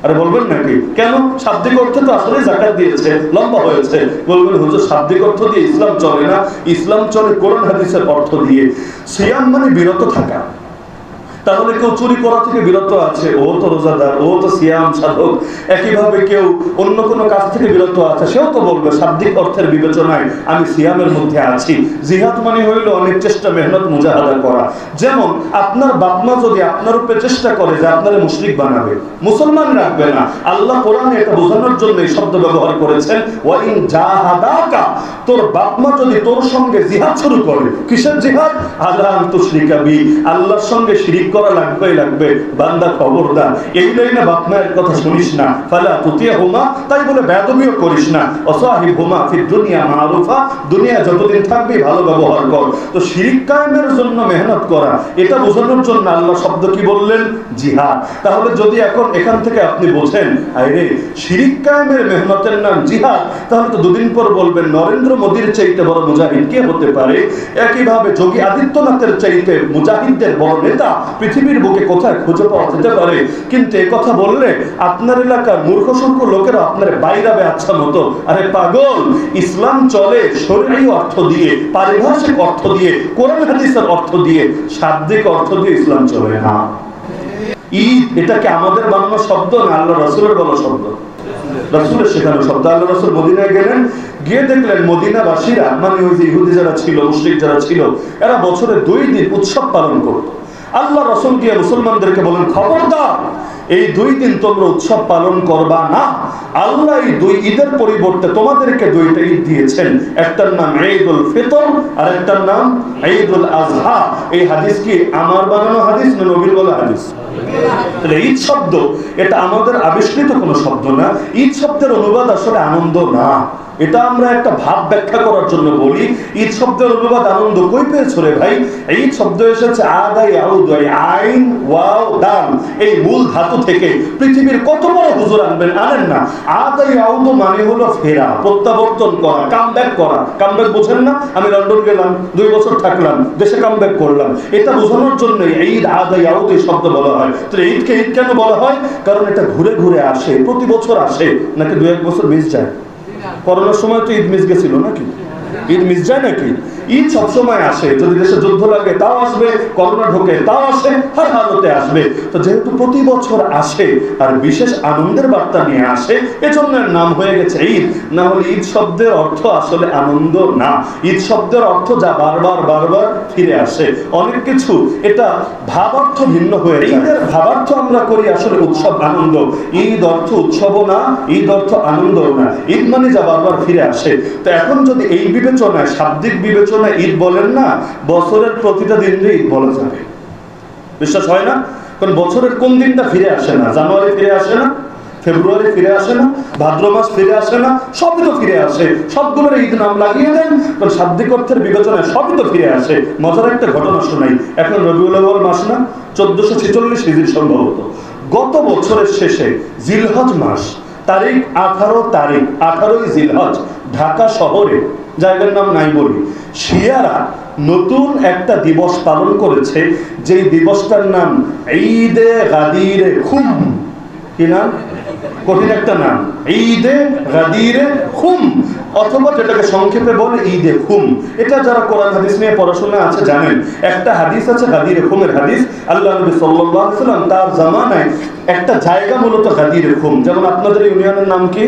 আরে বলবেন নাকি? কেন? শাব্দিক অর্থে তো আসলে যাকাত দিয়েছে, লম্বা হয়েছে। বলবেন হুজুর শাব্দিক অর্থ দিয়ে ইসলাম চলে না, ইসলাম চলে কোরআন হাদিসের অর্থ দিয়ে। সিয়াম মানে বিরত থাকা। তাহলে কেউ চুরি করা থেকে বিরত আছে, ও তো রোজাদার, ও তো সিয়াম সাধক। একইভাবে কেউ অন্য কোনো কাজ থেকে বিরত আছে, সেও তো বলবে শাব্দিক অর্থের বিবেচনায় আমি সিয়ামের মধ্যে আছি। জিহাদ মানে হইল অনেক চেষ্টা, মেহনত, মুজাহাদা করা। যেমন আপনার বাপমা যদি আপনার উপরে চেষ্টা করে যে আপনারে মুশরিক বানাবে, মুসলমান রাখবে না, আল্লাহ কোরআনে এটা বোঝানোর জন্য এই শব্দ ব্যবহার করেছেন ওয়া ইন জাহাদাকা। তোর বাপমা যদি তোর সঙ্গে জিহাদ শুরু করে, কিসের জিহাদ? আলা আন তুশরিকা বি, আল্লাহর সঙ্গে শিরিক করা লাগবে। বান্দা খবরদার, এই লাইনে বাপ মায়ের কথা শুনিস না। ফালা তুতিহুমা, তাই বলে বেয়াদবিও করিস না। ওয়াসাহিবহুমা ফিদ দুনিয়া মারুফা, দুনিয়া যতদিন থাকবি ভালো ব্যবহার কর। তো শিরিক কায়েমের জন্য মেহনত করা, এটা বোঝানোর জন্য আল্লাহ শব্দ কি বললেন? জিহাদ। তাহলে যদি এখন এখান থেকে আপনি বোঝেন আরে শিরিক কায়েমের মেহনতের নাম জিহাদ, তাহলে তো 2 দিন পর বলবেন নরেন্দ্র মোদীর চাইতে বড় মুজাহিদ কে হতে পারে? একইভাবে যোগী আদিত্যনাথের চাইতে মুজাহিদদের বড় নেতা পৃথিবীর বুকে কোথায় খুঁজে পাওয়া যেতে পারে? কিন্তু এই কথা বললে আপনার এলাকার মূর্খ সূর্খ লোকেরা আপনার বাইরাবে আচ্ছা মতো। আরে পাগল, ইসলাম চলে শরীয়ী অর্থ দিয়ে, পারিভাষিক অর্থ দিয়ে, কোরআন হাদিসের অর্থ দিয়ে, শাব্দিক অর্থ দিয়ে ইসলাম চলে না। ঈদ এটা কি আমাদের বানানো শব্দ না আল্লাহ রাসূলের বলা শব্দ? রাসূলের শেখানো শব্দ। আল্লাহ রাসূল মদিনায় গেলেন, গিয়ে দেখলেন মদিনাবাসীরা মানে ওই যে ইহুদি যারা ছিল, মুশরিক যারা ছিল, এরা বছরে 2 দিন উৎসব পালন করত। আল্লাহ রাসূল গিয়ে মুসলমানদেরকে বলেন খবরদার, এই 2 দিন তোমরা উৎসব পালন করবা না। আল্লাহ এই 2 ঈদের পরিবর্তে তোমাদেরকে 2টা ঈদ দিয়েছেন, একটার নাম ঈদুল ফিতর আর একটার নাম ঈদুল আযহা। এই হাদিস কি আমার বানানো হাদিস না নবীর বলা হাদিস? তাহলে ঈদ শব্দ এটা আমাদের আবিষ্কৃত কোনো শব্দ না। ঈদ শব্দের অনুবাদ আসলে আনন্দ না, এটা আমরা একটা ভাব ব্যাখ্যা করার জন্য বলি। ঈদ শব্দের অনুবাদ আনন্দ কই পেয়েছো রে ভাই? ঈদ শব্দ এসেছে আদা ইয়াউদ, আইন ওয়াও দাল, এই মূল ধাতু থেকে। পৃথিবীর কত বড় হুজুর আনবেন, আনেন না। আদা ইয়াউদ মানে হলো ফেরা, প্রত্যাবর্তন করা, কামব্যাক করা। কামব্যাক বোঝেন না? আমি লন্ডন গেলাম, 2 বছর থাকলাম, দেশে কামব্যাক করলাম, এটা বোঝানোর জন্য ঈদ আদা ইয়াউদ এই শব্দ বলা হয়। তো ঈদকে ঈদ কেন বলা হয়? কারণ এটা ঘুরে ঘুরে আসে, প্রতি বছর আসে, নাকি 2-1 বছর মিস যায়? করোনার সময় তো ঈদ মিস গেছিল নাকি? ঈদ মিস যায় নাকি? ঈদ সবসময় আসে, যদি দেশে যুদ্ধ লাগে তাও আসবে, করোনা ঢোকে তাও আসে, হর হালতে আসবে। তো যেহেতু প্রতি বছর আসে আর বিশেষ আনন্দের বার্তা নিয়ে আসে, এজন্য নাম হয়ে গেছে ঈদ। না হলে ঈদ শব্দের অর্থ আসলে আনন্দ না। ঈদ শব্দের অর্থ যা বারবার বারবার ফিরে আসে, অনেক কিছু এটা ভাবার্থ ভিন্ন হয়ে যায়। ঈদের ভাবার্থ আমরা করি আসলে উৎসব, আনন্দ। ঈদ অর্থ উৎসবও না, ঈদ অর্থ আনন্দও না। ঈদ মানে যা বারবার ফিরে আসে। তো এখন যদি এই বিবেচনায়, শাব্দিক বিবেচনায় ঈদ বলেন না, বছরের প্রতিটা দিনরে ঈদ বলা যাবে। বিশ্বাস হয় না? কারণ বছরের কোন দিনটা ফিরে আসে না? জানুয়ারি ফিরে আসে না, ফেব্রুয়ারি ফিরে আসে না, ভাদ্র মাস ফিরে আসে না, সবই তো ফিরে আসে। সবগুলোর ঈদ নাম লাগিয়ে দেন, কারণ শাব্দিক অর্থের বিবেচনায় সবই তো ফিরে আসে। মজার একটা ঘটনা শোনাই। এখন রবিউল আউয়াল মাস না, 1446 হিজরি সম্ভবত। গত বছরের শেষে জিলহজ মাস, তারিখ 18ই জিলহজ, ঢাকা শহরে, জায়গার নাম নাই বলি, শিয়ারা নতুন একটা দিবস পালন করেছে, যেই দিবসটার নাম ঈদে গাদিরে খুম। কি নাম? কঠিন একটা নাম, ঈদে গাদিরে খুম, অথবা যেটাকে সংক্ষেপে বলে ঈদে খুম। এটা যারা কোরআন হাদিস নিয়ে পড়াশোনা আছে জানেন। একটা হাদিস আছে গাদিরে খুমের হাদিস, আল্লাহ নবী সাল্লাল্লাহু আলাইহি ওয়াসাল্লাম তার জামানায় একটা জায়গা মূলত গাদিরে খুম। যেমন আপনাদের ইউনিয়নের নাম কি?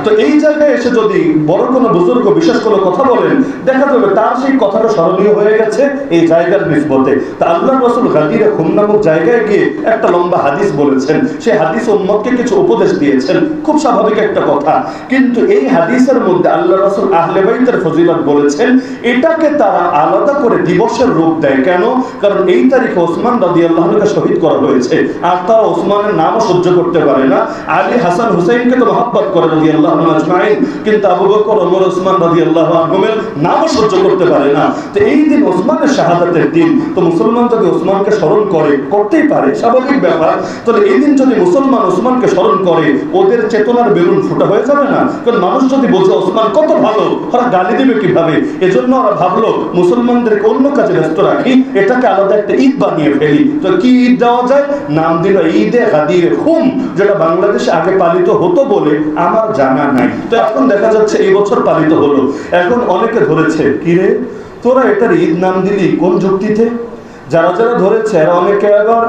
তো এই জায়গায় এসে যদি বড় কোনো বুজুর্গ বিশেষ কোনো কথা বলেন, দেখা যাবে তার সেই কথাটা স্মরণীয় হয়ে গেছে এই জায়গার নিসবতে। তা আল্লাহর রাসূল গাদিরে খুম নামক জায়গায় গিয়ে একটা লম্বা হাদিস বলেছেন। সেই হাদিস উম্মতকে কিছু উপদেশ দিয়েছেন, খুব স্বাভাবিক একটা কথা। কিন্তু এই হাদিসের মধ্যে আল্লাহর রাসূল আহলে বাইতের ফজিলত বলেছেন। এটাকে তারা আলাদা করে দিবসের রূপ দেয়। কেন? কারণ এই তারিখে ওসমান রাদিয়াল্লাহু আনহুকে শহীদ করা হয়েছে, আর তারা ওসমানের নামও সহ্য করতে পারে না। আলী, হাসান, হুসাইনকে তো মহব্বত করে রাদিয়াল্লাহু আনহু আজমাইন, কিন্তু আবু বকর, ওমর, ওসমান রাদিয়াল্লাহু আনহুমের নামও সহ্য করতে পারে না। তো এই দিন ওসমানের শাহাদাতের দিন। তো মুসলমান যদি ওসমানকে স্মরণ করে, করতেই পারে, স্বাভাবিক ব্যাপার। তাহলে এই দিন যদি মুসলমান ওসমানকে স্মরণ করে, ওদের চেতনার বেলুন ফুটা হয়ে যাবে না? কারণ মানুষ যদি বোঝে ওসমান কত ভালো, ওরা গালি দিবে কিভাবে? এজন্য ওরা ভাবলো মুসলমানদেরকে অন্য কাজে ব্যস্ত রাখি, এটাকে আলাদা একটা ঈদ বানিয়ে ফেলি। তো কি ঈদ দেওয়া যায়? নাম দিল ঈদে গাদিরে খুম, যেটা বাংলাদেশে আগে পালিত হতো বলে আমার জানা নাই। তো এখন দেখা যাচ্ছে এই বছর পালিত হলো। এখন অনেকে ধরেছে, কিরে তোরা এটার ঈদ নাম দিলি কোন যুক্তিতে? যারা যারা ধরেছে আর অনেকে আবার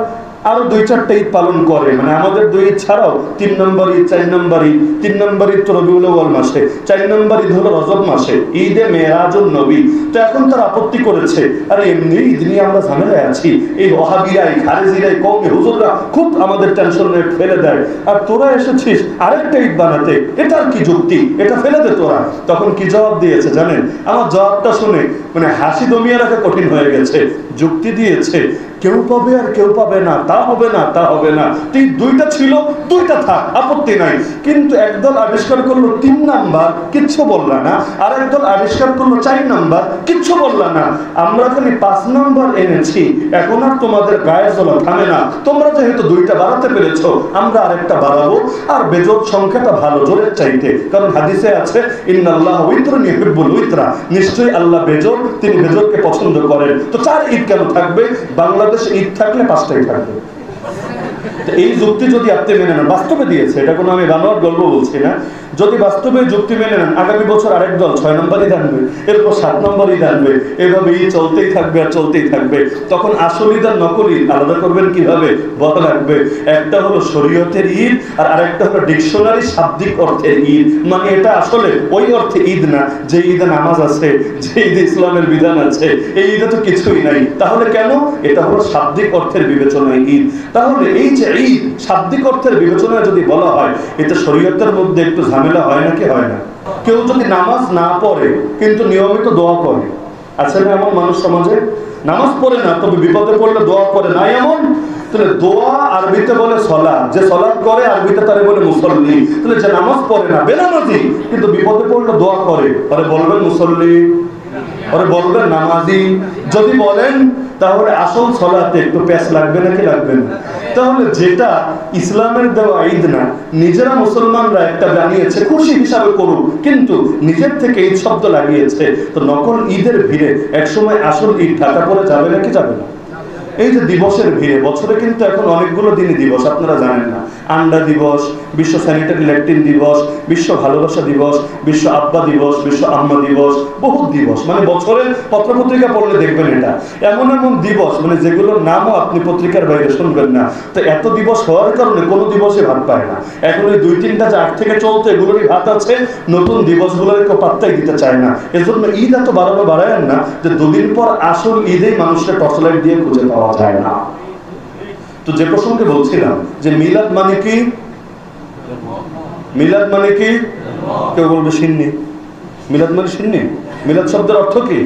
আরো 2-4টা ঈদ পালন করে। মানে আমাদের 2 ঈদ ছাড়াও 3 নম্বর ঈদ, 4 নম্বর ঈদ। 3 নম্বর ঈদ তো রবিউল আউয়াল মাসে, 4 নম্বর ঈদ হলো রজব মাসে, ঈদে মেরাজুন নবী। তো এখন তারা আপত্তি করেছে, আরে এমনি ঈদ নিয়ে আমরা ঝামেলায় আছি, এই ওয়াহাবিরাই, খারেজিরাই, কওমি হুজুররা খুব আমাদের টেনশন ফেলে দেয়, আর তোরা এসেছিস আরেকটা ঈদ বানাতে, এটার কি যুক্তি? এটা ফেলে দে তোরা। তখন কি জবাব দিয়েছে জানেন? আমার জবাবটা শুনে মানে হাসি দমিয়ে রাখা কঠিন হয়ে গেছে। যুক্তি দিয়েছে, কেউ পাবে আর কেউ পাবে না, তা হবে না, তা হবে না। তুই 2টা ছিল, 2টা থাক, আপত্তি নাই। কিন্তু একদল আবিষ্কার করলো 3 নাম্বার, কিচ্ছু বললা না। আর একদল আবিষ্কার করলো 4 নাম্বার, কিচ্ছু বললা না। আমরা খালি 5 নাম্বার এনেছি, এখন আর তোমাদের গায়ে জ্বলা থামে না। তোমরা যেহেতু 2টা বাড়াতে পেরেছো, আমরা আরেকটা বাড়াবো। আর বেজোড় সংখ্যাটা ভালো, জোরের চাইতে। কারণ হাদিসে আছে ইন্নাল্লাহু উইত্রুন ইউহিব্বুল উইত্রা, নিশ্চয়ই আল্লাহ বেজোড়, তিনি বেজোড়কে পছন্দ করেন। তো 4 ঈদ কেন থাকবে? বাংলাদেশে ঈদ থাকলে 5টাই থাকবে। এই যুক্তি যদি আপনি মেনে নেন, বাস্তবে দিয়েছে, এটা কোনো আমি বানোয়ার গল্প বলছি না। যদি বাস্তবে যুক্তি মেনে নেন, আগামী বছর আরেক দল 6 নম্বরই জানবে, এরপর 7 নম্বরই জানবে, এভাবে ঈদ চলতেই থাকবে আর চলতেই থাকবে। তখন আসল ঈদ আর নকল ঈদ আলাদা করবেন কিভাবে? বলা লাগবে। একটা হলো শরীয়তের ঈদ, আর আরেকটা হলো ডিকশনারি শাব্দিক অর্থের ঈদ। মানে এটা আসলে ওই অর্থে ঈদ না যে ঈদে নামাজ আছে, যে ঈদে ইসলামের বিধান আছে, এই ঈদে তো কিছুই নাই। তাহলে কেন? এটা হলো শাব্দিক অর্থের বিবেচনায় ঈদ। তাহলে এই যে ঈদ শাব্দিক অর্থের বিবেচনায় যদি বলা হয়, এটা শরীয়তের মধ্যে একটু ঝামেলা হয় নাকি হয় না? কেউ যদি নামাজ না পড়ে কিন্তু নিয়মিত দোয়া করে, আছে না এমন মানুষ সমাজে? নামাজ পড়ে না, তবে বিপদে পড়লে দোয়া করে না এমন? তাহলে দোয়া আরবিতে বলে সালাত, যে সালাত করে আরবিতে তারে বলে মুসল্লি। তাহলে যে নামাজ পড়ে না, বেনামাজি, কিন্তু বিপদে পড়লে দোয়া করে, পরে বলবেন মুসল্লি, পরে বলবেন নামাজি। যদি বলেন তাহলে আসল সালাতে একটু প্যাঁচ লাগবে নাকি লাগবে না? তাহলে যেটা ইসলামের দেওয়া ঈদ না, নিজেরা মুসলমানরা একটা বানিয়েছে খুশি হিসাবে করুক, কিন্তু নিজের থেকে ঈদ শব্দ লাগিয়েছে, তো নকল ঈদের ভিড়ে একসময় আসল ঈদ ঢাকা পড়ে যাবে নাকি যাবে না? এই যে দিবসের ভিড়ে, বছরে কিন্তু এখন অনেকগুলো দিনই দিবস, আপনারা জানেন না। আন্ডা দিবস, বিশ্ব স্যানিটারি ল্যাট্রিন দিবস, বিশ্ব ভালোবাসা দিবস, বিশ্ব আব্বা দিবস, বিশ্ব আম্মা দিবস, বহুত দিবস। মানে বছরে পত্রপত্রিকা পড়লে দেখবেন এটা এমন এমন দিবস, মানে যেগুলোর নামও আপনি পত্রিকার বাইরে শুনবেন না। তো এত দিবস হওয়ার কারণে কোনো দিবসে ভাত পায় না। এখন ওই 2-3টা যে আগ থেকে চলতো এগুলোরই ভাত আছে, নতুন দিবসগুলোর কেউ পাত্তাই দিতে চায় না। এজন্য ঈদ এত বাড়ানো বাড়ায়েন না যে দুদিন পর আসল ঈদেই মানুষকে টর্চলাইট দিয়ে খুঁজে পাওয়া যায় না। তো যে প্রসঙ্গে বলছিলাম যে মিলাদ মানে কি? মিলাদ মানে কি? কেউ বলবে সিন্নি। মিলাদ মানে সিন্নি? মিলাদ শব্দের অর্থ কি?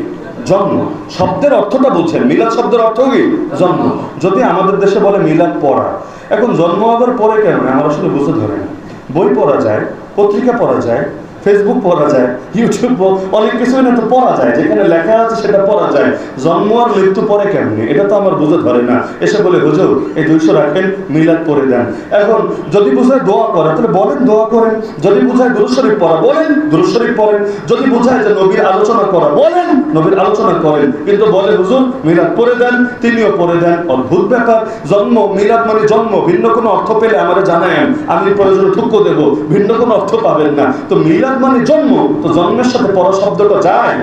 জন্ম। শব্দের অর্থটা বলছেন, মিলাদ শব্দের অর্থ কি? জন্ম। যদি আমাদের দেশে বলে মিলাদ পড়া, এখন জন্ম আবার পরে কেন আমার আসলে বুঝতে ধরে না। বই পড়া যায়, পত্রিকা পড়া যায়, ফেসবুক পড়া যায়, ইউটিউব, অনেক কিছুই না তো পড়া যায়, যেখানে লেখা আছে সেটা পড়া যায়। জন্ম আর মৃত্যু পরে কেমনি, এটা তো আমার বুঝে ধরে না। এসে বলে হুজুর এই 200 রাখেন, মিলাদ করে দেন। এখন যদি বুঝায় দোয়া করা, তাহলে বলেন দোয়া করেন। যদি বুঝায় দুরূদ শরীফ পড়া, বলেন দুরূদ শরীফ পড়েন। যদি বুঝায় যে নবীর আলোচনা করা, বলেন নবীর আলোচনা করেন। কিন্তু বলে হুজুর মিলাদ করে দেন, তিনিও পড়ে দেন। অদ্ভুত ব্যাপার। জন্ম, মিলাদ মানে জন্ম, ভিন্ন কোনো অর্থ পেলে আমারে জানায়েন, আমি প্রয়োজনে ঠুকো দেব, ভিন্ন কোনো অর্থ পাবেন না। তো মিলাদ মানে জন্ম, তো জন্মের সাথে পর শব্দটা যায়?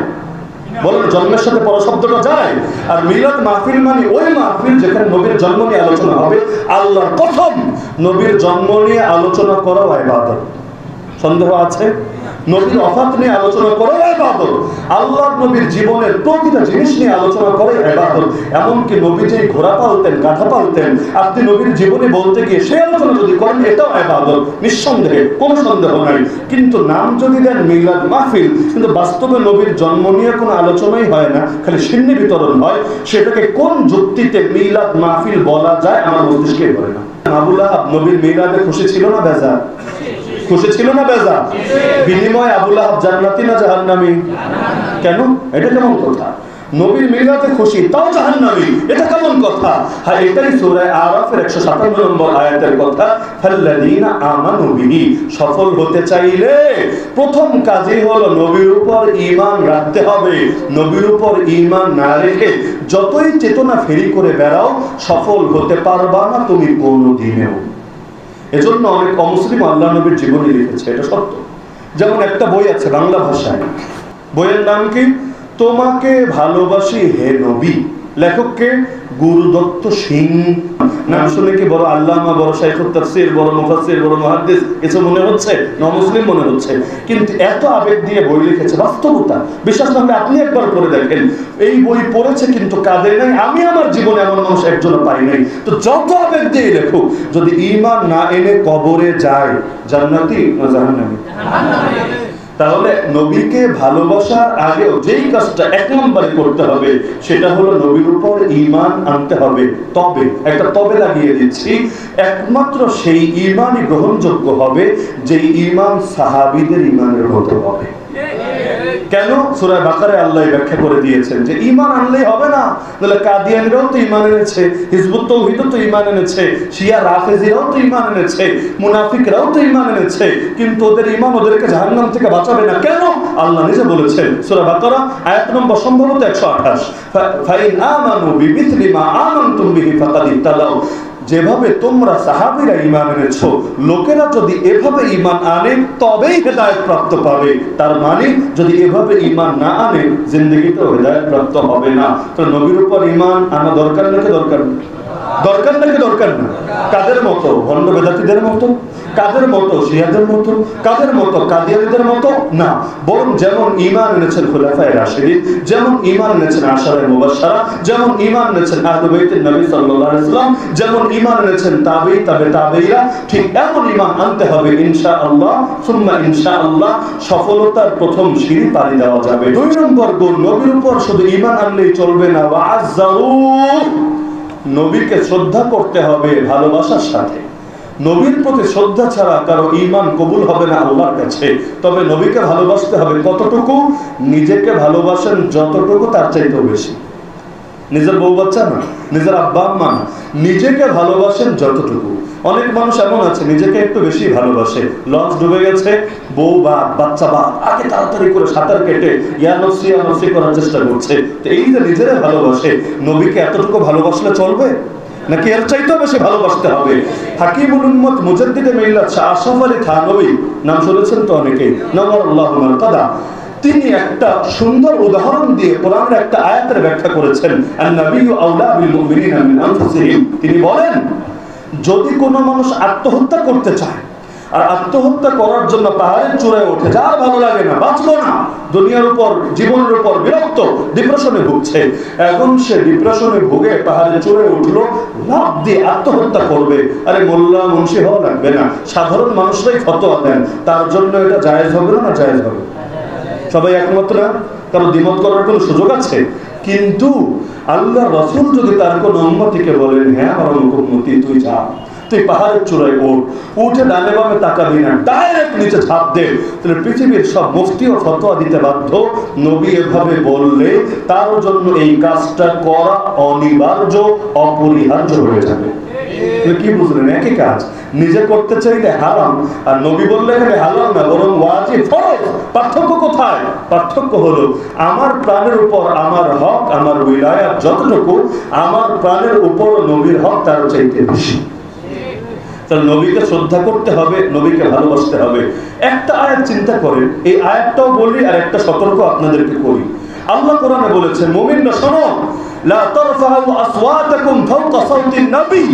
বলেন জন্মের সাথে পর শব্দটা যায়? আর মিলাদ মাহফিল মানে ওই মাহফিল যেখানে নবীর জন্ম নিয়ে আলোচনা হবে। আল্লাহর প্রথম নবীর জন্ম নিয়ে আলোচনা করা ইবাদত। সন্দেহ আছে? নবীর ওফাত নিয়ে আলোচনা করা ইবাদত। আল্লাহর নবীর জীবনের প্রতিটা জিনিস নিয়ে আলোচনা করা ইবাদত। এমনকি নবী যে ঘোড়া পালতেন, গাধা পালতেন, আপনি নবীর জীবনে বলতে গিয়ে সেই আলোচনা যদি করেন, এটাও ইবাদত, নিঃসন্দেহে, কোনো সন্দেহ নাই। কিন্তু নাম যদি দেন মিলাদ মাহফিল, কিন্তু বাস্তবে নবীর জন্ম নিয়ে কোনো আলোচনাই হয় না, খালি সিন্নি বিতরণ হয়, সেটাকে কোন যুক্তিতে মিলাদ মাহফিল বলা যায় আমার মস্তিষ্কে ধরে না। আবু লাহাব নবীর মিলাদে খুশি ছিল না বেজার? খুশি ছিল না বেজার? বিনিময় আবু লাহাব জান্নাতি না জাহান্নামী? কেন? এটা কেমন কথা? নবীর মিলাদে খুশি, তাও জাহান্নামী, এটা কেমন কথা? হ্যাঁ, এটাই সূরা আরাফের 157 নম্বর আয়াতের কথা। ফাল্লাযীনা আমানু বিহি, সফল হতে চাইলে প্রথম কাজই হলো নবীর উপর ঈমান রাখতে হবে। নবীর উপর ঈমান না রেখে যতই চেতনা ফেরি করে বেড়াও, সফল হতে পারবা না তুমি কোনোদিনও। এজন্য অনেক অমুসলিম আল্লাহ নবীর জীবনী লিখেছে, এটা সত্য। যেমন একটা বই আছে বাংলা ভাষায়, বইয়ের নাম কি? তোমাকে ভালোবাসি হে নবী। লেখককে গুরুদত্ত সিং। নাম শুনে কি বড় আল্লামা, বড় শাইখুত তাফসীর, বড় মুফাসসির, বড় মুহাদ্দিস এসব মনে হচ্ছে? নমুসলিম মনে হচ্ছে, কিন্তু এত আবেগ দিয়ে বই লিখেছে। বাস্তবতা বিশ্বাস না হলে আপনি একবার পড়ে দেখেন। এই বই পড়েছে কিন্তু কাঁদে নাই। আমি আমার জীবনে এমন মানুষ একজনও পাই নাই। তো যত আবেগ দিয়ে লেখুক, যদি ঈমান না এনে কবরে যায়, জান্নাতি না জাহান্নামী? তাহলে নবীকে ভালোবাসার আগেও যেই কাজটা এক নম্বরে করতে হবে, সেটা হলো নবীর উপর ঈমান আনতে হবে। তবে একটা তবে লাগিয়ে দিচ্ছি, একমাত্র সেই ঈমানই গ্রহণযোগ্য হবে যেই ঈমান সাহাবীদের ঈমানের মতো হবে। কেন? সূরা বাকারায় আল্লাহ ব্যাখ্যা করে দিয়েছেন যে ঈমান আনলেই হবে না। তাহলে কাদিয়ানীরাও তো ঈমান এনেছে, হিজবুত তাওহীদও তো ঈমান এনেছে, শিয়া রাফেজিরাও তো ঈমান এনেছে, মুনাফিকরাও তো ঈমান এনেছে, কিন্তু ওদের ঈমান ওদেরকে জাহান্নাম থেকে বাঁচাবে না। কেন? আল্লাহ নিজে বলেছেন সূরা বাকারা আয়াত নম্বর সম্ভবত 128, ফাইন আমানু বিমিথলি মা আমানতুম বিহি ফাকাদ ইহতাদাউ। যেভাবে তোমরা সাহাবীরা ঈমান এনেছো, লোকেরা যদি এভাবে ঈমান আনে তবেই হেদায়েত প্রাপ্ত পাবে। তার মানে যদি এভাবে ঈমান না আনে, জিন্দেগিতেও হেদায়েত প্রাপ্ত হবে না। তো নবীর উপর ঈমান আনা দরকার নাকি দরকার না? দরকার নাকি দরকার না? কাদের মতো? ভণ্ড বেদাতীদের মতো? কাদের মতো? শিয়াদের মতো? কাদের মতো? কাদিয়ানীদের মতো না, বরং যেমন ঈমান এনেছেন খুলাফায়ে রাশিদিন, যেমন ঈমান এনেছেন আশারায়ে মুবাশশারা, যেমন ঈমান এনেছেন আহলে বাইতের নবী সাল্লাল্লাহু আলাইহি ওয়াসাল্লাম, যেমন ঈমান এনেছেন তাবেঈ, তাবেঈরা, ঠিক এমন ঈমান আনতে হবে ইনশাআল্লাহ। সুম্মা ইনশাআল্লাহ সফলতার প্রথম সিঁড়ি পাড়ি দেওয়া যাবে। 2 নম্বর গুণ, নবীর উপর শুধু ঈমান আনলেই চলবে না, ওয়া'আজ্জারু, নবীকে শ্রদ্ধা করতে হবে ভালোবাসার সাথে। নবীর প্রতি শ্রদ্ধা ছাড়া কারো ঈমান কবুল হবে না আল্লাহর কাছে। তবে নবীকে ভালোবাসতে হবে কতটুকু? নিজেকে ভালোবাসেন যতটুকু তার চাইতেও বেশি। নিজের বউ বাচ্চা না, নিজের আব্বা আম্মা না, নিজেকে ভালোবাসেন যতটুকু। অনেক মানুষ এমন আছে নিজেকে একটু বেশি ভালোবাসে, লঞ্চ ডুবে গেছে, বউ বা বাচ্চা বা আগে তাড়াতাড়ি করে সাঁতার কেটে ইয়া নফসি করার চেষ্টা করছে। তো এই যে নিজেরা ভালোবাসে, নবীকে এতটুকু ভালোবাসলে চলবে নাকি এর চাইতেও বেশি ভালোবাসতে হবে? হাকিমুল উম্মত মুজাদ্দিদে মিল্লাত শাহ আশরাফ আলী থানভী, নাম শুনেছেন তো অনেকেই, নওয়ারাল্লাহু মারকাদা, তিনি একটা সুন্দর উদাহরণ দিয়ে কোরআনের একটা আয়াতের ব্যাখ্যা করেছেন। আন-নাবিয়্যু আওলা বিল মুমিনিনা মিন আনফুসিহিম। তিনি বলেন, যদি কোনো মানুষ আত্মহত্যা করতে চায় আর আত্মহত্যা করার জন্য পাহাড়ের চূড়ায় ওঠে, যার ভালো লাগে না, বাঁচবো না, দুনিয়ার উপর জীবনের উপর বিরক্ত, ডিপ্রেশনে ভুগছে, এখন সে ডিপ্রেশনে ভুগে পাহাড়ের চূড়ায় উঠলো, লাফ দিয়ে আত্মহত্যা করবে, আরে মোল্লা মুন্সি হওয়া লাগবে না, সাধারণ মানুষরাই ফতোয়া দেন, তার জন্য এটা জায়েজ হবে না? জায়েজ হবে। সবাই একমত না? কারো দ্বিমত করার কোনো সুযোগ আছে? কিন্তু আল্লাহ রাসূল যদি তার কোন উম্মতিকে বলেন, হ্যাঁ আমার উম্মতি তুই যা, তুই পাহাড়ের চূড়ায় ওঠ, উঠে ডানে বামে তাকাবি না, ডাইরেক্ট নিচে ঝাঁপ দে, তাহলে পৃথিবীর সব মুফতি ও ফতোয়া দিতে বাধ্য। নবী এভাবে বললে তার জন্য এই কাজটা করা অনিবার্য, অপরিহার্য হয়ে যাবে। কি বুঝলেন? একই কাজ, নিজে করতে চাইলে হারাম, আর নবী বললে এখানে হারাম না, বরং ওয়াজিব, ফরজ। পার্থক্য কোথায়? পার্থক্য হলো আমার প্রাণের উপর আমার হক, আমার উইলায়াত যতটুকু, আমার প্রাণের উপর নবীর হক তার চাইতে বেশি। তাহলে নবীকে শ্রদ্ধা করতে হবে, নবীকে ভালোবাসতে হবে। একটা আয়াত চিন্তা করেন, এই আয়াতটাও বলি আর একটা সতর্ক আপনাদেরকে করি। আল্লাহ কোরআনে বলেছেন, মুমিনরা শোনো, লা তারফাউ আসওয়াতাকুম ফাওকা সাওতিন নবী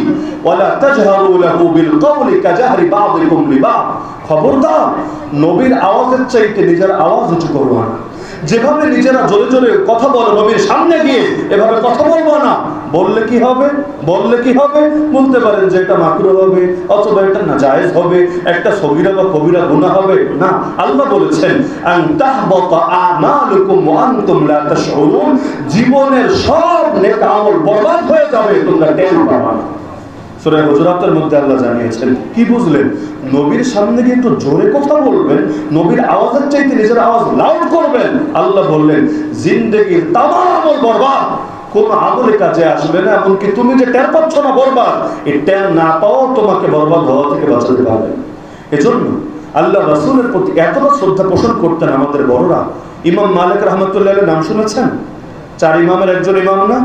ওয়া লা তাজহারু লাহু বিল কওলি কাজাহরি বা'দিকুম লিবা'দ। খবরদার, নবীর আওয়াজের চাইতে নিজের আওয়াজ উঁচু করো না। যেভাবে নিজেরা জোরে জোরে কথা বলো নবীর সামনে গিয়ে, এভাবে কথা বলবো না। বললে কি হবে? বলতে পারেন যে এটা মাকরুহ হবে, অথবা এটা নাজায়েজ হবে, একটা সগীরা বা কবিরা গুনাহ হবে। না, আল্লাহ বলেছেন, আন তাহবাতা আমালুকুম ওয়া আনতুম লা তাশউরুন, জীবনের সব নেক আমল বরবাদ হয়ে যাবে, তোমরা টের পাবে না। সূরা হুজুরাতের মধ্যে আল্লাহ জানিয়েছেন। কি বুঝলেন? নবীর সামনে গিয়ে একটু জোরে কথা বলবেন, নবীর আওয়াজের চাইতে নিজের আওয়াজ লাউড করবেন। আল্লাহ বললেন, জিন্দেগীর তামাম আমল বরবাদ, কোন আমলে কাজে আসবে না। এমনকি তুমি যে টের পাচ্ছ না বরবাদ, এই টের না পাও তোমাকে বরবাদ হওয়া থেকে বাঁচাতে পারবে। এজন্য আল্লাহ রাসূলের প্রতি এতটা শ্রদ্ধা পোষণ করতেন আমাদের বড়রা। ইমাম মালিক রাহমাতুল্লাহ আলাইহি নাম শুনেছেন? 4 ইমামের একজন ইমাম না?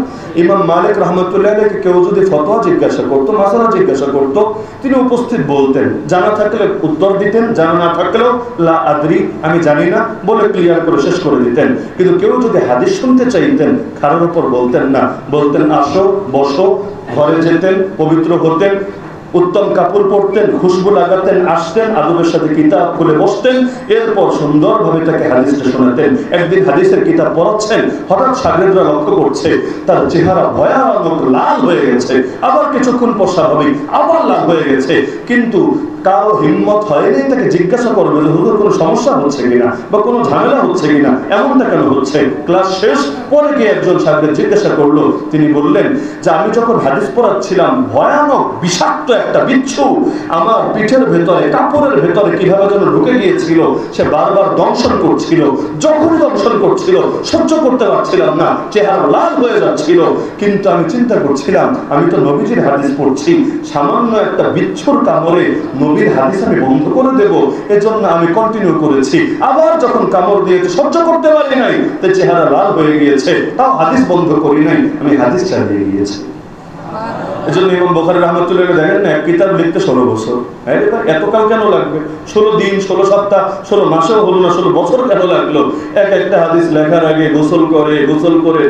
ইমাম মালিক রাহমাতুল্লাহ আলাইহি কেউ যদি ফতোয়া জিজ্ঞাসা করতো, মাসালা জিজ্ঞাসা করতো, তিনি উপস্থিত বলতেন, জানা থাকলে উত্তর দিতেন, জানা না থাকলেও লা আদরি, আমি জানি না বলে ক্লিয়ার করে শেষ করে দিতেন। কিন্তু কেউ যদি হাদিস শুনতে চাইতেন, কারোর উপর বলতেন না, বলতেন আসো, বসো, ঘরে যেতেন, পবিত্র হতেন, উত্তম কাপড় পরতেন, খুশবু লাগাতেন, আসতেন, আদবের সাথে কিতাব খুলে বসতেন, এরপর সুন্দরভাবে তাকে হাদিসটা শোনাতেন। একদিন হাদিসের কিতাব পড়াচ্ছেন, হঠাৎ শাগিরদরা লক্ষ্য করছে তার চেহারা ভয়ানক লাল হয়ে গেছে, আবার কিছুক্ষণ পর স্বাভাবিক, আবার লাল হয়ে গেছে। কিন্তু কারো হিম্মত হয়নি তাকে জিজ্ঞাসা করবে যে হুজুর কোনো সমস্যা হচ্ছে কিনা বা কোনো ঝামেলা হচ্ছে কিনা, এমনটা কেন হচ্ছে। ক্লাস শেষ পরে গিয়ে একজন সাহেব জিজ্ঞাসা করলো, তিনি বললেন যে আমি যখন হাদিস পড়াচ্ছিলাম, ভয়ানক বিষাক্ত একটা বিচ্ছু আমার পিঠের ভেতরে, কাপড়ের ভেতরে কিভাবে যেন ঢুকে গিয়েছিল, সে বারবার দংশন করছিল, যখনই দংশন করছিল সহ্য করতে পারছিলাম না, চেহারা লাল হয়ে যাচ্ছিল। কিন্তু আমি চিন্তা করছিলাম, আমি তো নবীজির হাদিস পড়ছি, সামান্য একটা বিচ্ছুর কামড়ে নবীর হাদিস আমি বন্ধ করে দেব, এজন্য আমি কন্টিনিউ করেছি। আবার যখন কামড় দিয়েছে সহ্য করতে পারি নাই, তাই চেহারা লাল হয়ে গিয়েছে, তাও হাদিস বন্ধ করি নাই, আমি হাদিস চালিয়ে গিয়েছি। এজন্য ইমাম বুখারী রাহমাতুল্লাহ আলাইহি দেখেন না, এক কিতাব লিখতে 16 বছর। হ্যাঁ, এতকাল কেন লাগবে? 16 দিন, 16 সপ্তাহ, 16 মাসেও হলো না, 16 বছর কেন লাগলো? একটা হাদিস লেখার আগে গোসল করে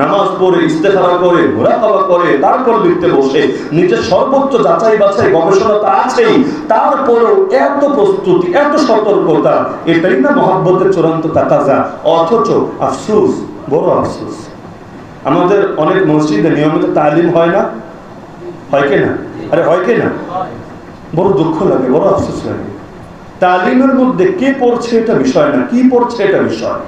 নামাজ পড়ে ইস্তেখারা করে, মুরাকাবা করে, তারপর লিখতে বসে, নিজের সর্বোচ্চ যাচাই বাছাই গবেষণা তো আছেই, তারপরেও এত প্রস্তুতি, এত সতর্কতা, এটাই না মহব্বতের চূড়ান্ত তাকাজা। অথচ আফসোস, বড় আফসোস, আমাদের অনেক মসজিদে নিয়মিত তালিম হয় না, হয় কি না? আরে হয় কি না? বড় দুঃখ লাগে, বড় আফসোস লাগে। তালিমের মধ্যে কে পড়ছে এটা বিষয় না, কি পড়ছে এটা বিষয়।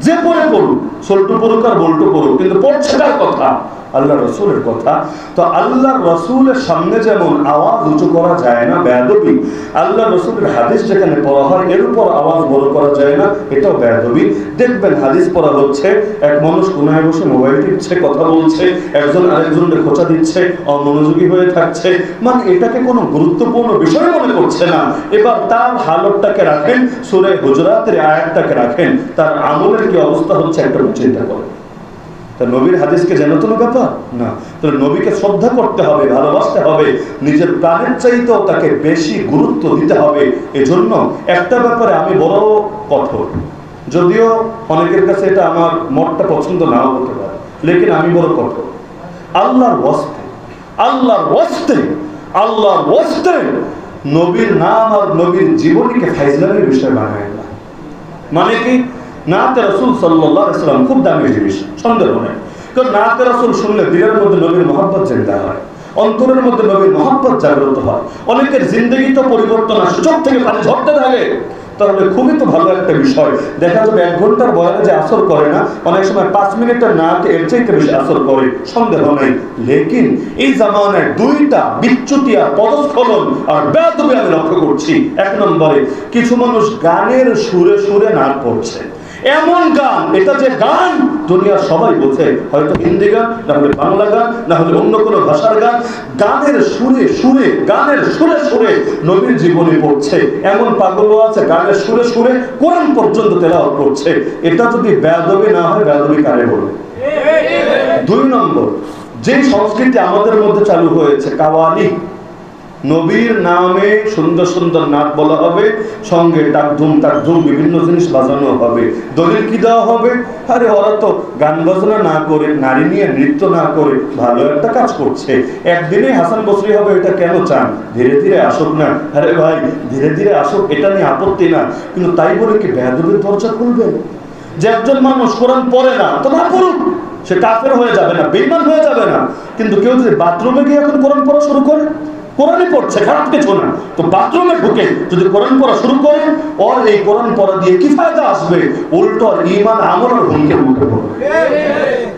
যে পড়ে পড়ুক, সোলটু পড়ুক আর বল্টু পড়ুক, কিন্তু পড়ছে তার কথা। আল্লাহ রসুলের কথা। তো আল্লাহ রসুলের সামনে যেমন আওয়াজ উঁচু করা যায় না, বেয়াদবি। আল্লাহ রসুলের হাদিস যেখানে পড়া হয় এর উপর আওয়াজ বড় করা যায় না, এটাও বেয়াদবি। দেখবেন হাদিস পড়া হচ্ছে, এক মানুষ কোনায় বসে মোবাইল টিপছে, কথা বলছে, একজন আরেকজনকে খোঁচা দিচ্ছে, অমনোযোগী হয়ে থাকছে, মানে এটাকে কোনো গুরুত্বপূর্ণ বিষয় মনে করছে না। এবার তার হালতটাকে রাখেন, সূরা হুজুরাতের আয়াতটাকে রাখেন, তার আমলের কি অবস্থা হচ্ছে একটা চিন্তা করেন। তা নবীর হাদিসকে যেন কোনো ব্যাপার না, তাহলে নবীকে শ্রদ্ধা করতে হবে, ভালোবাসতে হবে, নিজের প্রাণের চাইতেও তাকে বেশি গুরুত্ব দিতে হবে। এজন্য একটা ব্যাপারে আমি বড় কঠোর, যদিও অনেকের কাছে এটা আমার মতটা পছন্দ নাও হতে পারে, লেকিন আমি বড় কঠোর। আল্লাহর ওয়াস্তে, আল্লাহর ওয়াস্তে, আল্লাহর ওয়াস্তে নবীর নাম আর নবীর জীবনীকে ফাইজলামের বিষয় বানায় না। মানে কি, নাতে রাসূল সাল্লাল্লাহু আলাইহি ওয়াসাল্লাম খুব দামি জিনিস, সন্দেহ নেই। কারণ নাতে রাসূল শুনলে দিলের মধ্যে নবীর মহব্বত জিন্দা হয়, অন্তরের মধ্যে নবীর মহব্বত জাগ্রত হয়, অনেকের জিন্দেগিতে পরিবর্তন আসে, চোখ থেকে পানি ঝরতে থাকে। তাহলে খুবই তো ভালো একটা বিষয়। দেখা যাবে 1 ঘন্টার বয়ানে যে আসর করে না, অনেক সময় 5 মিনিটের নাতে এর চাইতে বেশি আসর করে, সন্দেহ নাই। লেকিন এই জামানায় 2টা বিচ্যুতিয়া, পদস্খলন আর বেয়াদবি আমি লক্ষ্য করছি। 1 নম্বরে কিছু মানুষ গানের সুরে সুরে নাচ পড়ছে, এমন গান, এটা যে গান দুনিয়া সবাই বোঝে, হয়তো হিন্দি গান, না হলে বাংলা গান, না হলে অন্য কোনো ভাষার গান, গানের সুরে সুরে, গানের সুরে সুরে নবীর জীবনী পড়ছে। এমন পাগলও আছে গানের সুরে সুরে কোরআন পর্যন্ত তেলাওয়াত করছে। এটা যদি বেয়াদবি না হয়, বেয়াদবি কারে বলে? 2 নম্বর, যে সংস্কৃতি আমাদের মধ্যে চালু হয়েছে, কাওয়ালি, নবীর নামে সুন্দর সুন্দর নাচ বলা হবে, সঙ্গে টাকধুম টাকধুম বিভিন্ন জিনিস বাজানো হবে। দলিল কি দেওয়া হবে? আরে ওরা তো গান বাজনা না করে, নারী নিয়ে নৃত্য না করে ভালো একটা কাজ করছে, একদিনে হাসান বসরি হবে, এটা কেন চান? ধীরে ধীরে আসুক না। আরে ভাই, ধীরে ধীরে আসুক, এটা নিয়ে আপত্তি না, কিন্তু তাই বলে কি বেয়াদবির দরজা খুলবেন? যে একজন মানুষ কোরআন পড়ে না, তো না পড়ুক, সে কাফের হয়ে যাবে না, বেঈমান হয়ে যাবে না। কিন্তু কেউ যদি বাথরুমে গিয়ে এখন কোরআন পড়া শুরু করে, কোরআনই পড়ছে, খারাপ কিছু না, তো বাথরুমে ঢুকে যদি কোরআন পড়া শুরু করে, ওর এই কোরআন পড়া দিয়ে কি ফায়দা আসবে? উল্টো আর ঈমান আমল আর হুমকে মুখে পড়বে।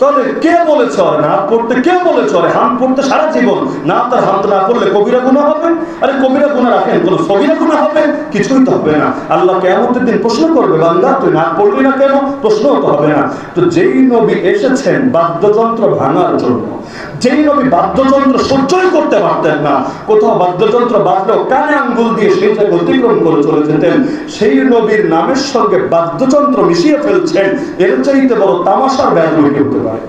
তাহলে কে বলেছে ওর না পড়তে? কে বলেছে ওর হাম পড়তে সারা জীবন? না, তার হাম না পড়লে কবিরা গুনাহ হবে। আরে কবিরা গুনাহ রাখেন, কোন সগীরা গুনাহ হবে? কিছুই তো হবে না। আল্লাহ কিয়ামতের দিন প্রশ্ন করবে, বান্দা তুই না পড়লি না কেন? প্রশ্নও তো হবে না। তো যেই নবী এসেছেন বাদ্যযন্ত্র ভাঙার জন্য, যেই নবী বাদ্যযন্ত্র সহ্যই করতে পারতেন না, কোথাও বাদ্যযন্ত্র বাজলেও কানে আঙ্গুল দিয়ে সেই জায়গায় অতিক্রম করে চলে যেতেন, সেই নবীর নামের সঙ্গে বাদ্যযন্ত্র মিশিয়ে ফেলছেন, এর চাইতে বড় তামাশার বেয়াদবি কি হতে পারে?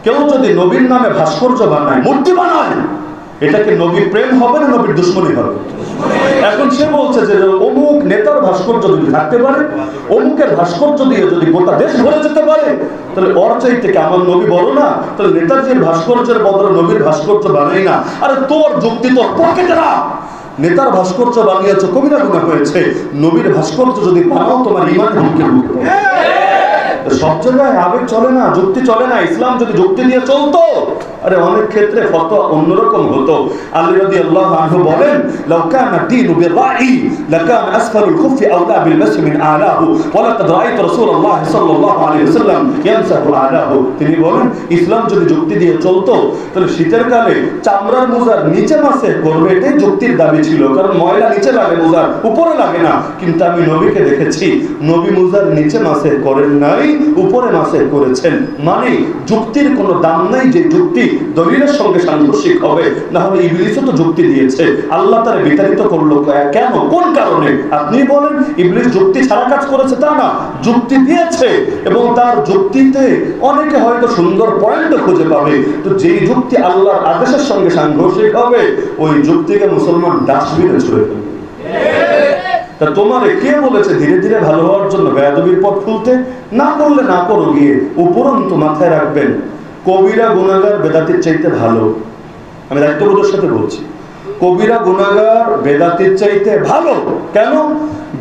কেউ যদি নবীর নামে ভাস্কর্য বানায়, মূর্তি বানায়, এটাকে নবী প্রেম হবে না নবীর দুশ্মনী হবে? এখন সে বলছে যে অমুক নেতার ভাস্কর্য যদি থাকতে পারে, অমুকের ভাস্কর্য দিয়ে যদি গোটা দেশ ভরে যেতে পারে, তাহলে ওর চাইতে কি আমার নবী বড় না? তাহলে নেতাজির ভাস্কর্যের বদলে নবীর ভাস্কর্য বানাই না। আরে তোর যুক্তি তোর পকেটে না, নেতার ভাস্কর্য বানিয়েছ, কবিরা গুনাহ হয়েছে, নবীর ভাস্কর্য যদি বানাও তোমার ঈমান হুমকি ঢুকবে। সব জায়গায় আবেগ চলে না, যুক্তি চলে না। ইসলাম যদি যুক্তি দিয়ে চলতো, আরে অনেক ক্ষেত্রে ফতোয়া অন্যরকম হতো। আলী রাদিয়াল্লাহু আনহু বলেন, লাউ কানা দীনু বিরাই লাকান আসফালুল খুফি আওলা বিল মাসি মিন আলাহু ওয়া লাকাদ রাআইতু রাসূলুল্লাহ সাল্লাল্লাহু আলাইহি ওয়াসাল্লাম ইয়ামসাহু আলাহু। তিনি বলেন, ইসলাম যদি যুক্তি দিয়ে চলতো, তাহলে শীতের কালে চামড়ার মোজার নিচে মাসে করবে, এটাই যুক্তির দাবি ছিল, কারণ ময়লা নিচে লাগে, মোজার উপরে লাগে না। কিন্তু আমি নবীকে দেখেছি, নবী মোজার নিচে মাসে করেন নাই, উপরে মাসে করেছেন। মানে যুক্তির কোনো দাম নাই, যে যুক্তি দলিলের সঙ্গে সাংঘর্ষিক হবে। না হলে ইবলিসও তো যুক্তি দিয়েছে, আল্লাহ তার বিতাড়িত করলো কেন, কোন কারণে? আপনি বলেন ইবলিস যুক্তি ছাড়া কাজ করেছে? তা না, যুক্তি দিয়েছে, এবং তার যুক্তিতে অনেকে হয়তো সুন্দর পয়েন্ট খুঁজে পাবে। তো যেই যুক্তি আল্লাহর আদেশের সঙ্গে সাংঘর্ষিক হবে, ওই যুক্তিকে মুসলমান ডাস্টবিনে ছুড়ে ফেলবে। তা তোমারে কে বলেছে ধীরে ধীরে ভালো হওয়ার জন্য বেয়াদবির পথ খুলতে? না করলে না করো গিয়ে, উপরন্তু মাথায় রাখবেন, কবিরা গুনাহগার বেদাতির চাইতে ভালো। আমি দায়িত্ববোধের সাথে বলছি, কবিরা গুনাহগার বেদাতির চাইতে ভালো। কেন?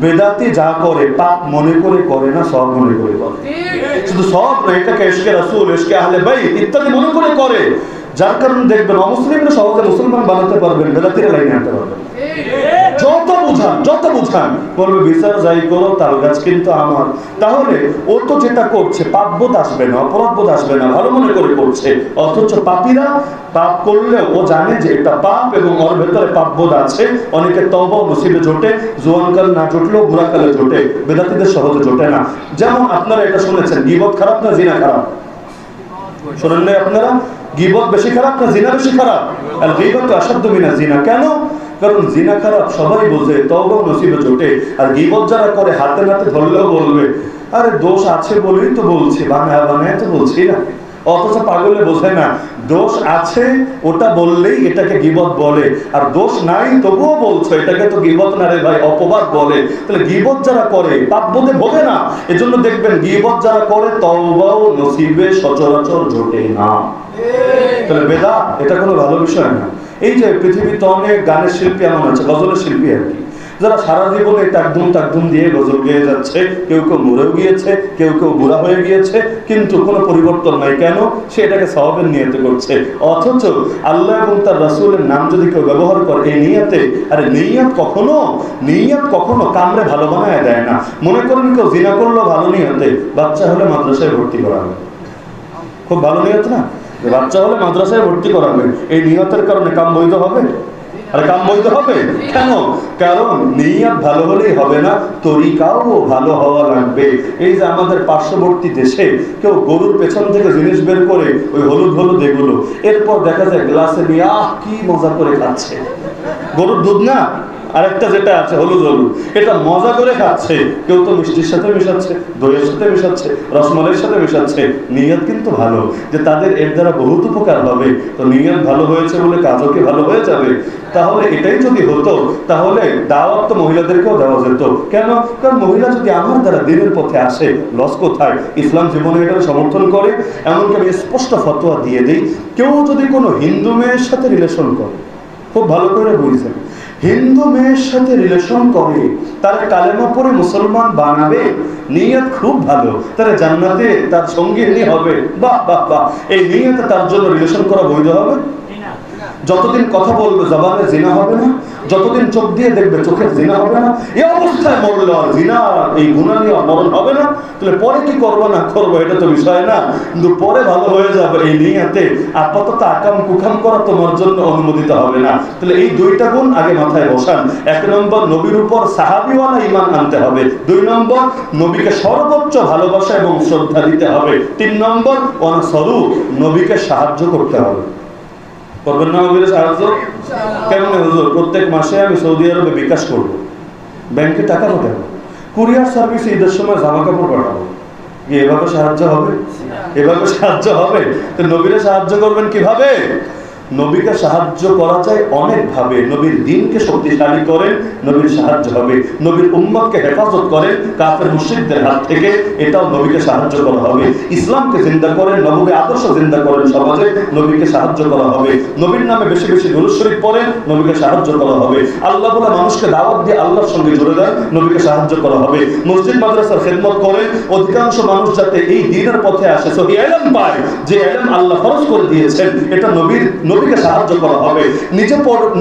বেদাতি যা করে পাপ মনে করে করে না, সব মনে করে করে। শুধু সব না, এটাকে ইশকে রাসূল, ইশকে আহলে বাইত ইত্যাদি মনে করে করে। যার কারণে দেখবেন অমুসলিমরা সহজে মুসলমান বানাতে পারবেন, বেদাতিরা লাইনে আনতে পারবেন। যত বুঝান বলবে বিচার যাই করো, তাল গাছ কিন্তু আমার। তাহলে ও তো যেটা করছে পাপবোধ আসবে না, অপরাধবোধ আসবে না, ভালো মনে করে করছে। অথচ পাপীরা পাপ করলে ও জানে যে এটা পাপ এবং ওর ভেতরে পাপবোধ আছে। অনেকে তওবা ও নসিবে জোটে, জোয়ানকাল না জুটলেও বুড়াকালে জোটে, বেদাতীদের সহজে জোটে না। যেমন আপনারা এটা শুনেছেন, গীবত খারাপ না জিনা খারাপ? শোনেন নাই আপনারা? গীবত বেশি খারাপ না জিনা বেশি খারাপ? আল গীবতু আশাদ্দু মিনাজ জিনা। কেন? কারণ জিনা খারাপ সবাই বোঝে, তওবা ও নসিবে জোটে। আর গীবত যারা করে হাতে নাতে ধরলেও বলবে আরে দোষ আছে বলেই তো বলছি, বানায় বানায় তো বলছি না। অথচ পাগলে বোঝে না, দোষ আছে ওটা বললেই এটাকে গীবত বলে, আর দোষ নাই তবুও বলছো, এটাকে তো গীবত না রে ভাই, অপবাদ বলে। তাহলে গীবত যারা করে পাপবোধে ভোগে না। এজন্য দেখবেন গীবত যারা করে তওবা ও নসিবে সচরাচর জোটে না। তাহলে বেদাত এটা কোনো ভালো বিষয় না। এই যে পৃথিবীতে অনেক গানের শিল্পী এমন আছে, গজলের শিল্পী আর কি, যারা সারা জীবনে টাকদুম দিয়ে গজল গেয়ে যাচ্ছে। কেউ কেউ মরেও গিয়েছে, কেউ কেউ বুড়া হয়ে গিয়েছে, কিন্তু কোনো পরিবর্তন নাই। কেন? সে এটাকে সওয়াবের নিয়তে করছে। অথচ আল্লাহ এবং তার রাসূলের নাম যদি কেউ ব্যবহার করে এই নিয়তে, আরে নিয়ত কখনো কামড়ে ভালো বানায় দেয় না। মনে করেন কেউ জিনা করলো ভালো নিয়তে, বাচ্চা হলে মাদ্রাসায় ভর্তি করা হবে, খুব ভালো নিয়ত না? বাচ্চা হলে মাদ্রাসায় ভর্তি করা হবে, এই নিয়তের কারণে কাম বৈধ হবে? আরে কাম বৈধ হবে কেন? কারণ নিয়ত ভালো হলেই হবে না, তরিকাও ভালো হওয়া লাগবে। এই যে আমাদের পার্শ্ববর্তী দেশে কেউ গরুর পেছন থেকে জিনিস বের করে ওই হলুদ এগুলো, এরপর দেখা যায় গ্লাসে নিয়ে কি মজা করে খাচ্ছে। গরুর দুধ না, আরেকটা যেটা আছে হলুদ, এটা মজা করে খাচ্ছে। কেউ তো মিষ্টির সাথে মিশাচ্ছে, দইয়ের সাথে মিশাচ্ছে, রসমালাইয়ের সাথে মিশাচ্ছে। নিয়ত কিন্তু ভালো, যে তাদের এর দ্বারা বহুত উপকার হবে। তো নিয়ত ভালো হয়েছে বলে কাজও কি ভালো হয়ে যাবে? তাহলে এটাই যদি হতো, তাহলে দাওয়াত তো মহিলাদেরকেও দেওয়া যেত। কেন? কারণ মহিলা যদি আমার দ্বারা দিনের পথে আসে, লস কোথায়? ইসলাম জীবনে এটা সমর্থন করে। এমনকি আমি স্পষ্ট ফতোয়া দিয়ে দিই, কেউ যদি কোনো হিন্দু মেয়ের সাথে রিলেশন করে, খুব ভালো করে বুঝছেন, হিন্দু মেয়ের সাথে রিলেশন করে, তারা কালেমা পড়ে মুসলমান বানাবে, নিয়ত খুব ভালো, তারা জান্নাতে তার সঙ্গিনী হবে, বাহ বাহ বাহ, এই নিয়তে তার জন্য রিলেশন করা বৈধ হবে? যতদিন কথা বলবে জবানে জিনা হবে না, যতদিন চোখ দিয়ে দেখবে চোখের জিনা হবে না। এই অবস্থায় মরলে আর জিনা, এই গুনাহ নিয়ে মরণ হবে না। তাহলে পরে কি করবো না করবো এটা তো বিষয় না, কিন্তু পরে ভালো হয়ে যাবে এই নিয়তে। আপাতত আকাম কুকাম করা তোমার জন্য অনুমোদিত হবে না। তাহলে এই দুইটা গুণ আগে মাথায় বসান। 1 নম্বর, নবীর উপর সাহাবীওয়ালা ঈমান আনতে হবে। 2 নম্বর, নবীকে সর্বোচ্চ ভালোবাসা এবং শ্রদ্ধা দিতে হবে। 3 নম্বর, অনসরু, নবীকে সাহায্য করতে হবে। করবেন না নবীর সাহায্য? কেমন হুজুর? প্রত্যেক মাসে আমি সৌদি আরবে বিকাশ করব, ব্যাংকে টাকা পাঠাবো, কুরিয়ার সার্ভিস ঈদের সময় জামা কাপড় পাঠাবো, এভাবে সাহায্য হবে? এভাবে সাহায্য হবে? তো নবীরে সাহায্য করবেন কিভাবে? নবীকে সাহায্য করা যায় অনেক ভাবে। নবীর দ্বীনকে শক্তিশালী করেন, নবীর সাহায্য হবে। নবীর উম্মতকে হেফাজত করেন কাফের মুশরিকদের হাত থেকে, এটাও নবীকে সাহায্য করা হবে। ইসলামকে জিন্দা করেন, নবীর আদর্শ জিন্দা করেন সমাজে, নবীকে সাহায্য করা হবে। নবীর নামে বেশি বেশি দুরূদ শরীফ পড়েন, নবীকে সাহায্য করা হবে। আল্লাহ বলে মানুষকে দাওয়াত দিয়ে আল্লাহর সঙ্গে জুড়ে দেন, নবীকে সাহায্য করা হবে। মসজিদ মাদ্রাসার খেদমত করেন, অধিকাংশ মানুষ যাতে এই দ্বীনের পথে আসে, সহি ইলম পায়, যে ইলম আল্লাহ ফরজ করে দিয়েছেন, এটা নবীকে সাহায্য করা হবে।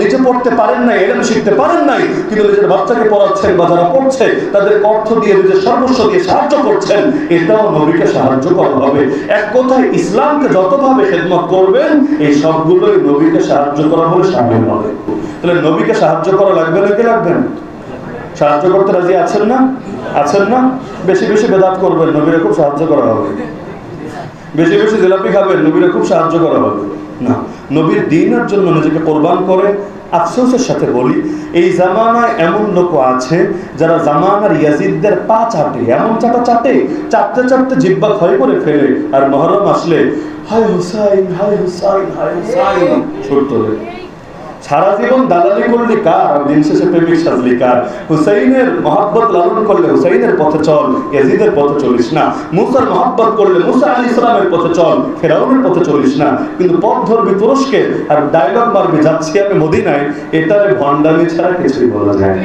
নিজে পড়তে পারেন নাই, ইলম শিখতে পারেন নাই, কিন্তু নিজের বাচ্চাকে পড়াচ্ছেন বা যারা পড়ছে তাদের অর্থ দিয়ে, নিজের সর্বস্ব দিয়ে সাহায্য করছেন, এটাও নবীকে সাহায্য করা হবে। এক কথায় ইসলামকে যতভাবে খেদমত করবেন, এই সবগুলোই নবীকে সাহায্য করা বলে শামিল হবে। তাহলে নবীকে সাহায্য করা লাগবে নাকি লাগবে না? সাহায্য করতে রাজি আছেন না? আছেন না? বেশি বেশি বেদাত করবেন, নবীরা খুব সাহায্য করা হবে। বেশি বেশি জিলাপি খাবেন, নবীরা খুব সাহায্য করা হবে না। নবীর দ্বীনের জন্য নিজেকে কোরবান করে। আফসোসের সাথে বলি, এই জামানায় এমন লোক আছে যারা জামানার ইয়াজিদদের পা চাটে, এমন চাটে চাটতে জিহ্বা ক্ষয় করে ফেলে, আর মুহররম আসলে হায় হুসাইন হায় হুসাইন হায় হুসাইন সুর তোলে। সারা জীবন দালালি করলে কার, দিন শেষে প্রেমিক সাজলি কার? হুসাইনের মহব্বত লালন করলে হুসাইনের পথে চল, ইয়াজিদের পথে চলিস না। মুসার মহব্বত করলে মুসা আলাইহিস সালামের পথে চল, ফেরাউনের পথে চলিস না। কিন্তু পথ ধরবি তুরস্কে আর ডায়লগ মারবি যাচ্ছি আমি মদিনায়, এটারে ভণ্ডামি ছাড়া কিছুই বলা যায় না।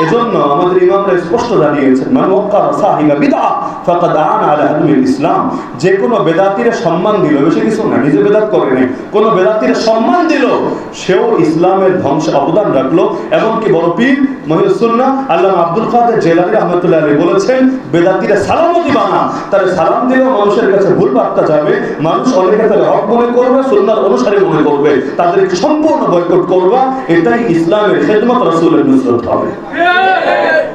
এজন্য আমাদের ইমামরা স্পষ্ট জানিয়েছেন, মান ওয়াক্কারা সাহিবা বিদআ ফাকাদ আনা আলা হাদমিল ইসলাম। যে কোনো বেদাতির সম্মান দিল, বেশি কিছু না, নিজে বেদাত করে নাই, কোন বেদাতির সম্মান দিল, সেও ইসলামের ধ্বংসে অবদান রাখলো। এমনকি বড় পীর মুহিউস সুন্নাহ আল্লামা আব্দুল কাদের জিলানী রাহমাতুল্লাহ আলাইহি বলেছেন, বেদাতিরা সালামও দিবা না, তার সালাম দিলেও মানুষের কাছে ভুল বার্তা যাবে, মানুষ অনেকে তাদের হক মনে করবে, সুন্নাহর অনুসারী মনে করবে, তাদেরকে সম্পূর্ণ বয়কট করবা। এটাই ইসলামের খেদমত, রাসূলের নুসরত হবে।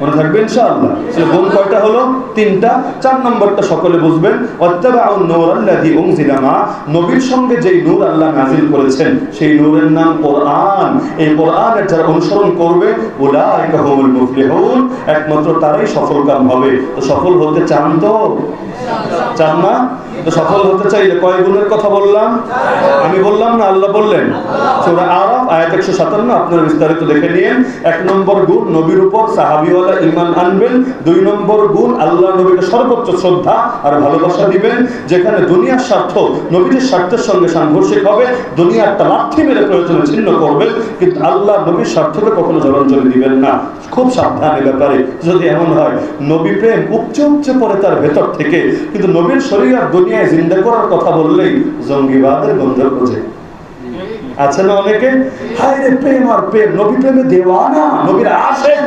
মনে থাকবে ইনশাআল্লাহ। তাহলে গুণ কয়টা হলো? তিনটা। 4 নম্বরটা সকলে বুঝবেন, ওয়াত্তাবাউন নূরাল্লাযী উনজিলা মা, নবীর সঙ্গে যেই নূর আল্লাহ নাযিল করেছেন সেই নূরের নাম কোরআন। এই কোরআনের যারা অনুসরণ করবে, উলাইকা হুমুল মুফলিহুন, একমাত্র তারাই সফলকাম হবে। তো সফল হতে চান তো? চান না? তো সফল হতে চাইলে কয় গুণের কথা বললাম? আমি বললাম না আল্লাহ বললেন? সূরা আরাফ আয়াত 157, আপনারা বিস্তারিত দেখে নিন। 1 নম্বর গুণ, নবীর উপর সাহাবীওয়ালা ঈমান আনবেন। 2 নম্বর গুণ, আল্লাহ নবীকে সর্বোচ্চ শ্রদ্ধা আর ভালোবাসা দিবেন। যেখানে দুনিয়ার স্বার্থ নবীর স্বার্থের সঙ্গে সাংঘর্ষিক হবে, দুনিয়ারটা লাঠি মেরে প্রয়োজনে ছিন্ন করবেন, কিন্তু আল্লাহ নবীর স্বার্থকে কখনো জলাঞ্জলি দিবেন না। খুব সাবধান এ ব্যাপারে। যদি এমন হয় নবী প্রেম উপচে উপচে পড়ে তার ভেতর থেকে, কিন্তু নবীর শরীয়ত দুনিয়ায় জিন্দা করার কথা বললেই জঙ্গিবাদের গন্ধ খোঁজে। আছে না অনেকে? হায় রে প্রেম আর প্রেম, নবী প্রেমে দেওয়ানা, নবীর আশিক।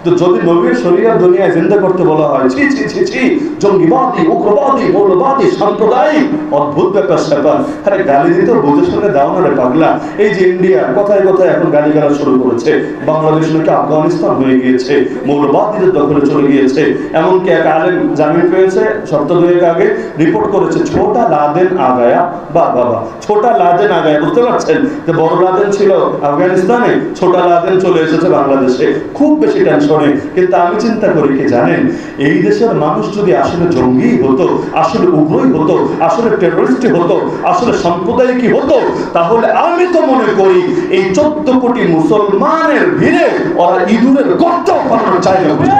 তো যদি নবীর শরীয়ত দুনিয়ায় জিন্দা করতে বলা হয়, ছি ছি ছি ছি, জঙ্গিবাদী, উগ্রবাদী, মৌলবাদী, সাম্প্রদায়িক, অদ্ভুত ব্যাপার স্যাপার। আরে গালি দিতে বুঝে শুনে দাও না রে পাগলা। এই যে ইন্ডিয়া কথায় কথায় এখন গালি গালা শুরু করেছে, বাংলাদেশ নাকি আফগানিস্তান হয়ে গিয়েছে, মৌলবাদীদের দখলে চলে গিয়েছে। এমনকি এক আলেম জামিন পেয়েছে সপ্তাহ 2 আগে, রিপোর্ট করেছে ছোটা লাদেন আগায়া। বা বাবা, ছোটা লাদেন আগায়া, বুঝতে পারছেন যে বড় লাদেন ছিল আফগানিস্তানে, ছোটা লাদেন চলে এসেছে বাংলাদেশে। খুব বেশি টেনশন। কিন্তু আমি চিন্তা করি কি জানেন, এই দেশের মানুষ যদি আসলে জঙ্গি হতো, আসলে উগ্রই হতো, আসলে টেররিস্ট হতো, আসলে সাম্প্রদায়িক হতো, তাহলে আমি তো মনে করি এই 14 কোটি মুসলমানের ভিড়ে ওরা ইঁদুরের গর্ত বানানোর জায়গা খুঁজে।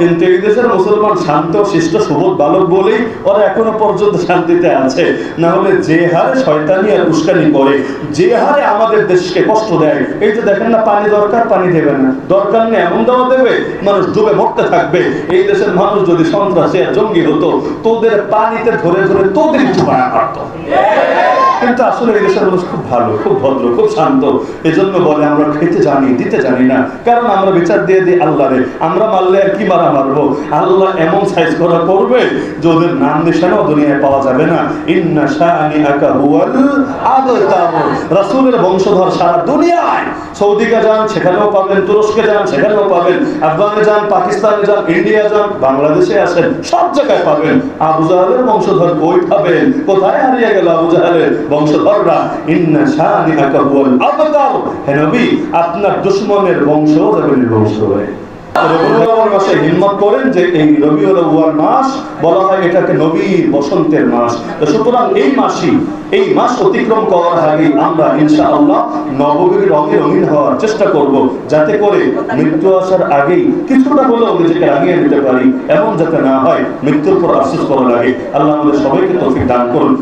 কিন্তু এই দেশের মুসলমান শান্ত শিষ্ট সুবোধ বালক বলেই ওরা এখনো পর্যন্ত শান্তিতে আছে। না হলে যে হারে শয়তানি আর উস্কানি করে, যে হারে আমাদের দেশকে কষ্ট দেয়, এই যে দেখেন না পানি দরকার, পানি দেবে না, দরকার নেই এমন দেওয়া দেবে, মানুষ ডুবে মরতে থাকবে। এই দেশের মানুষ যদি সন্ত্রাসী আর জঙ্গি হতো, তোদের পানিতে ধরে ধরে তোদের চুপায়া মারতো। কিন্তু আসলে এই দেশের মানুষ খুব ভালো, খুব ভদ্র, খুব শান্ত। এজন্য বলে আমরা খেতে জানি, দিতে জানি না, কারণ আমরা বিচার দিয়ে দিই আল্লাহরে। আমরা মারলে আর কি মারা মারবো, আল্লাহ এমন সাইজ করা করবে যে ওদের নাম নিশানাও দুনিয়ায় পাওয়া যাবে না। ইন্না শানিআকা হুয়াল আবতার। রাসূলের বংশধর সারা দুনিয়ায়, সৌদিকে যান সেখানেও পাবেন, তুরস্কে যান সেখানেও পাবেন, আফগানে যান, পাকিস্তানে যান, ইন্ডিয়া যান, বাংলাদেশে আসেন, সব জায়গায় পাবেন। আবু জাহেলের বংশধর কই পাবেন? কোথায় হারিয়ে গেল আবু জাহেলের বংশধররা? ইন্না শানিআকা হুয়াল আবতার। হে নবী, আপনার দুশমনের বংশ যাবে নির্বংশ হয়ে। মাসে হিম্মত করেন যে এই রবিউল আউয়াল মাস বলা হয় এটাকে নবীর বসন্তের মাস। সুতরাং এই মাস অতিক্রম করার আগে আমরা ইনশাআল্লাহ নববীর রঙে রঙিন হওয়ার চেষ্টা করব, যাতে করে মৃত্যু আসার আগেই কিছুটা হলেও নিজেকে রাঙিয়ে নিতে পারি। এমন যাতে না হয় মৃত্যুর পর আফসোস করা লাগে। আল্লাহ আমাদের সবাইকে তৌফিক দান করুন।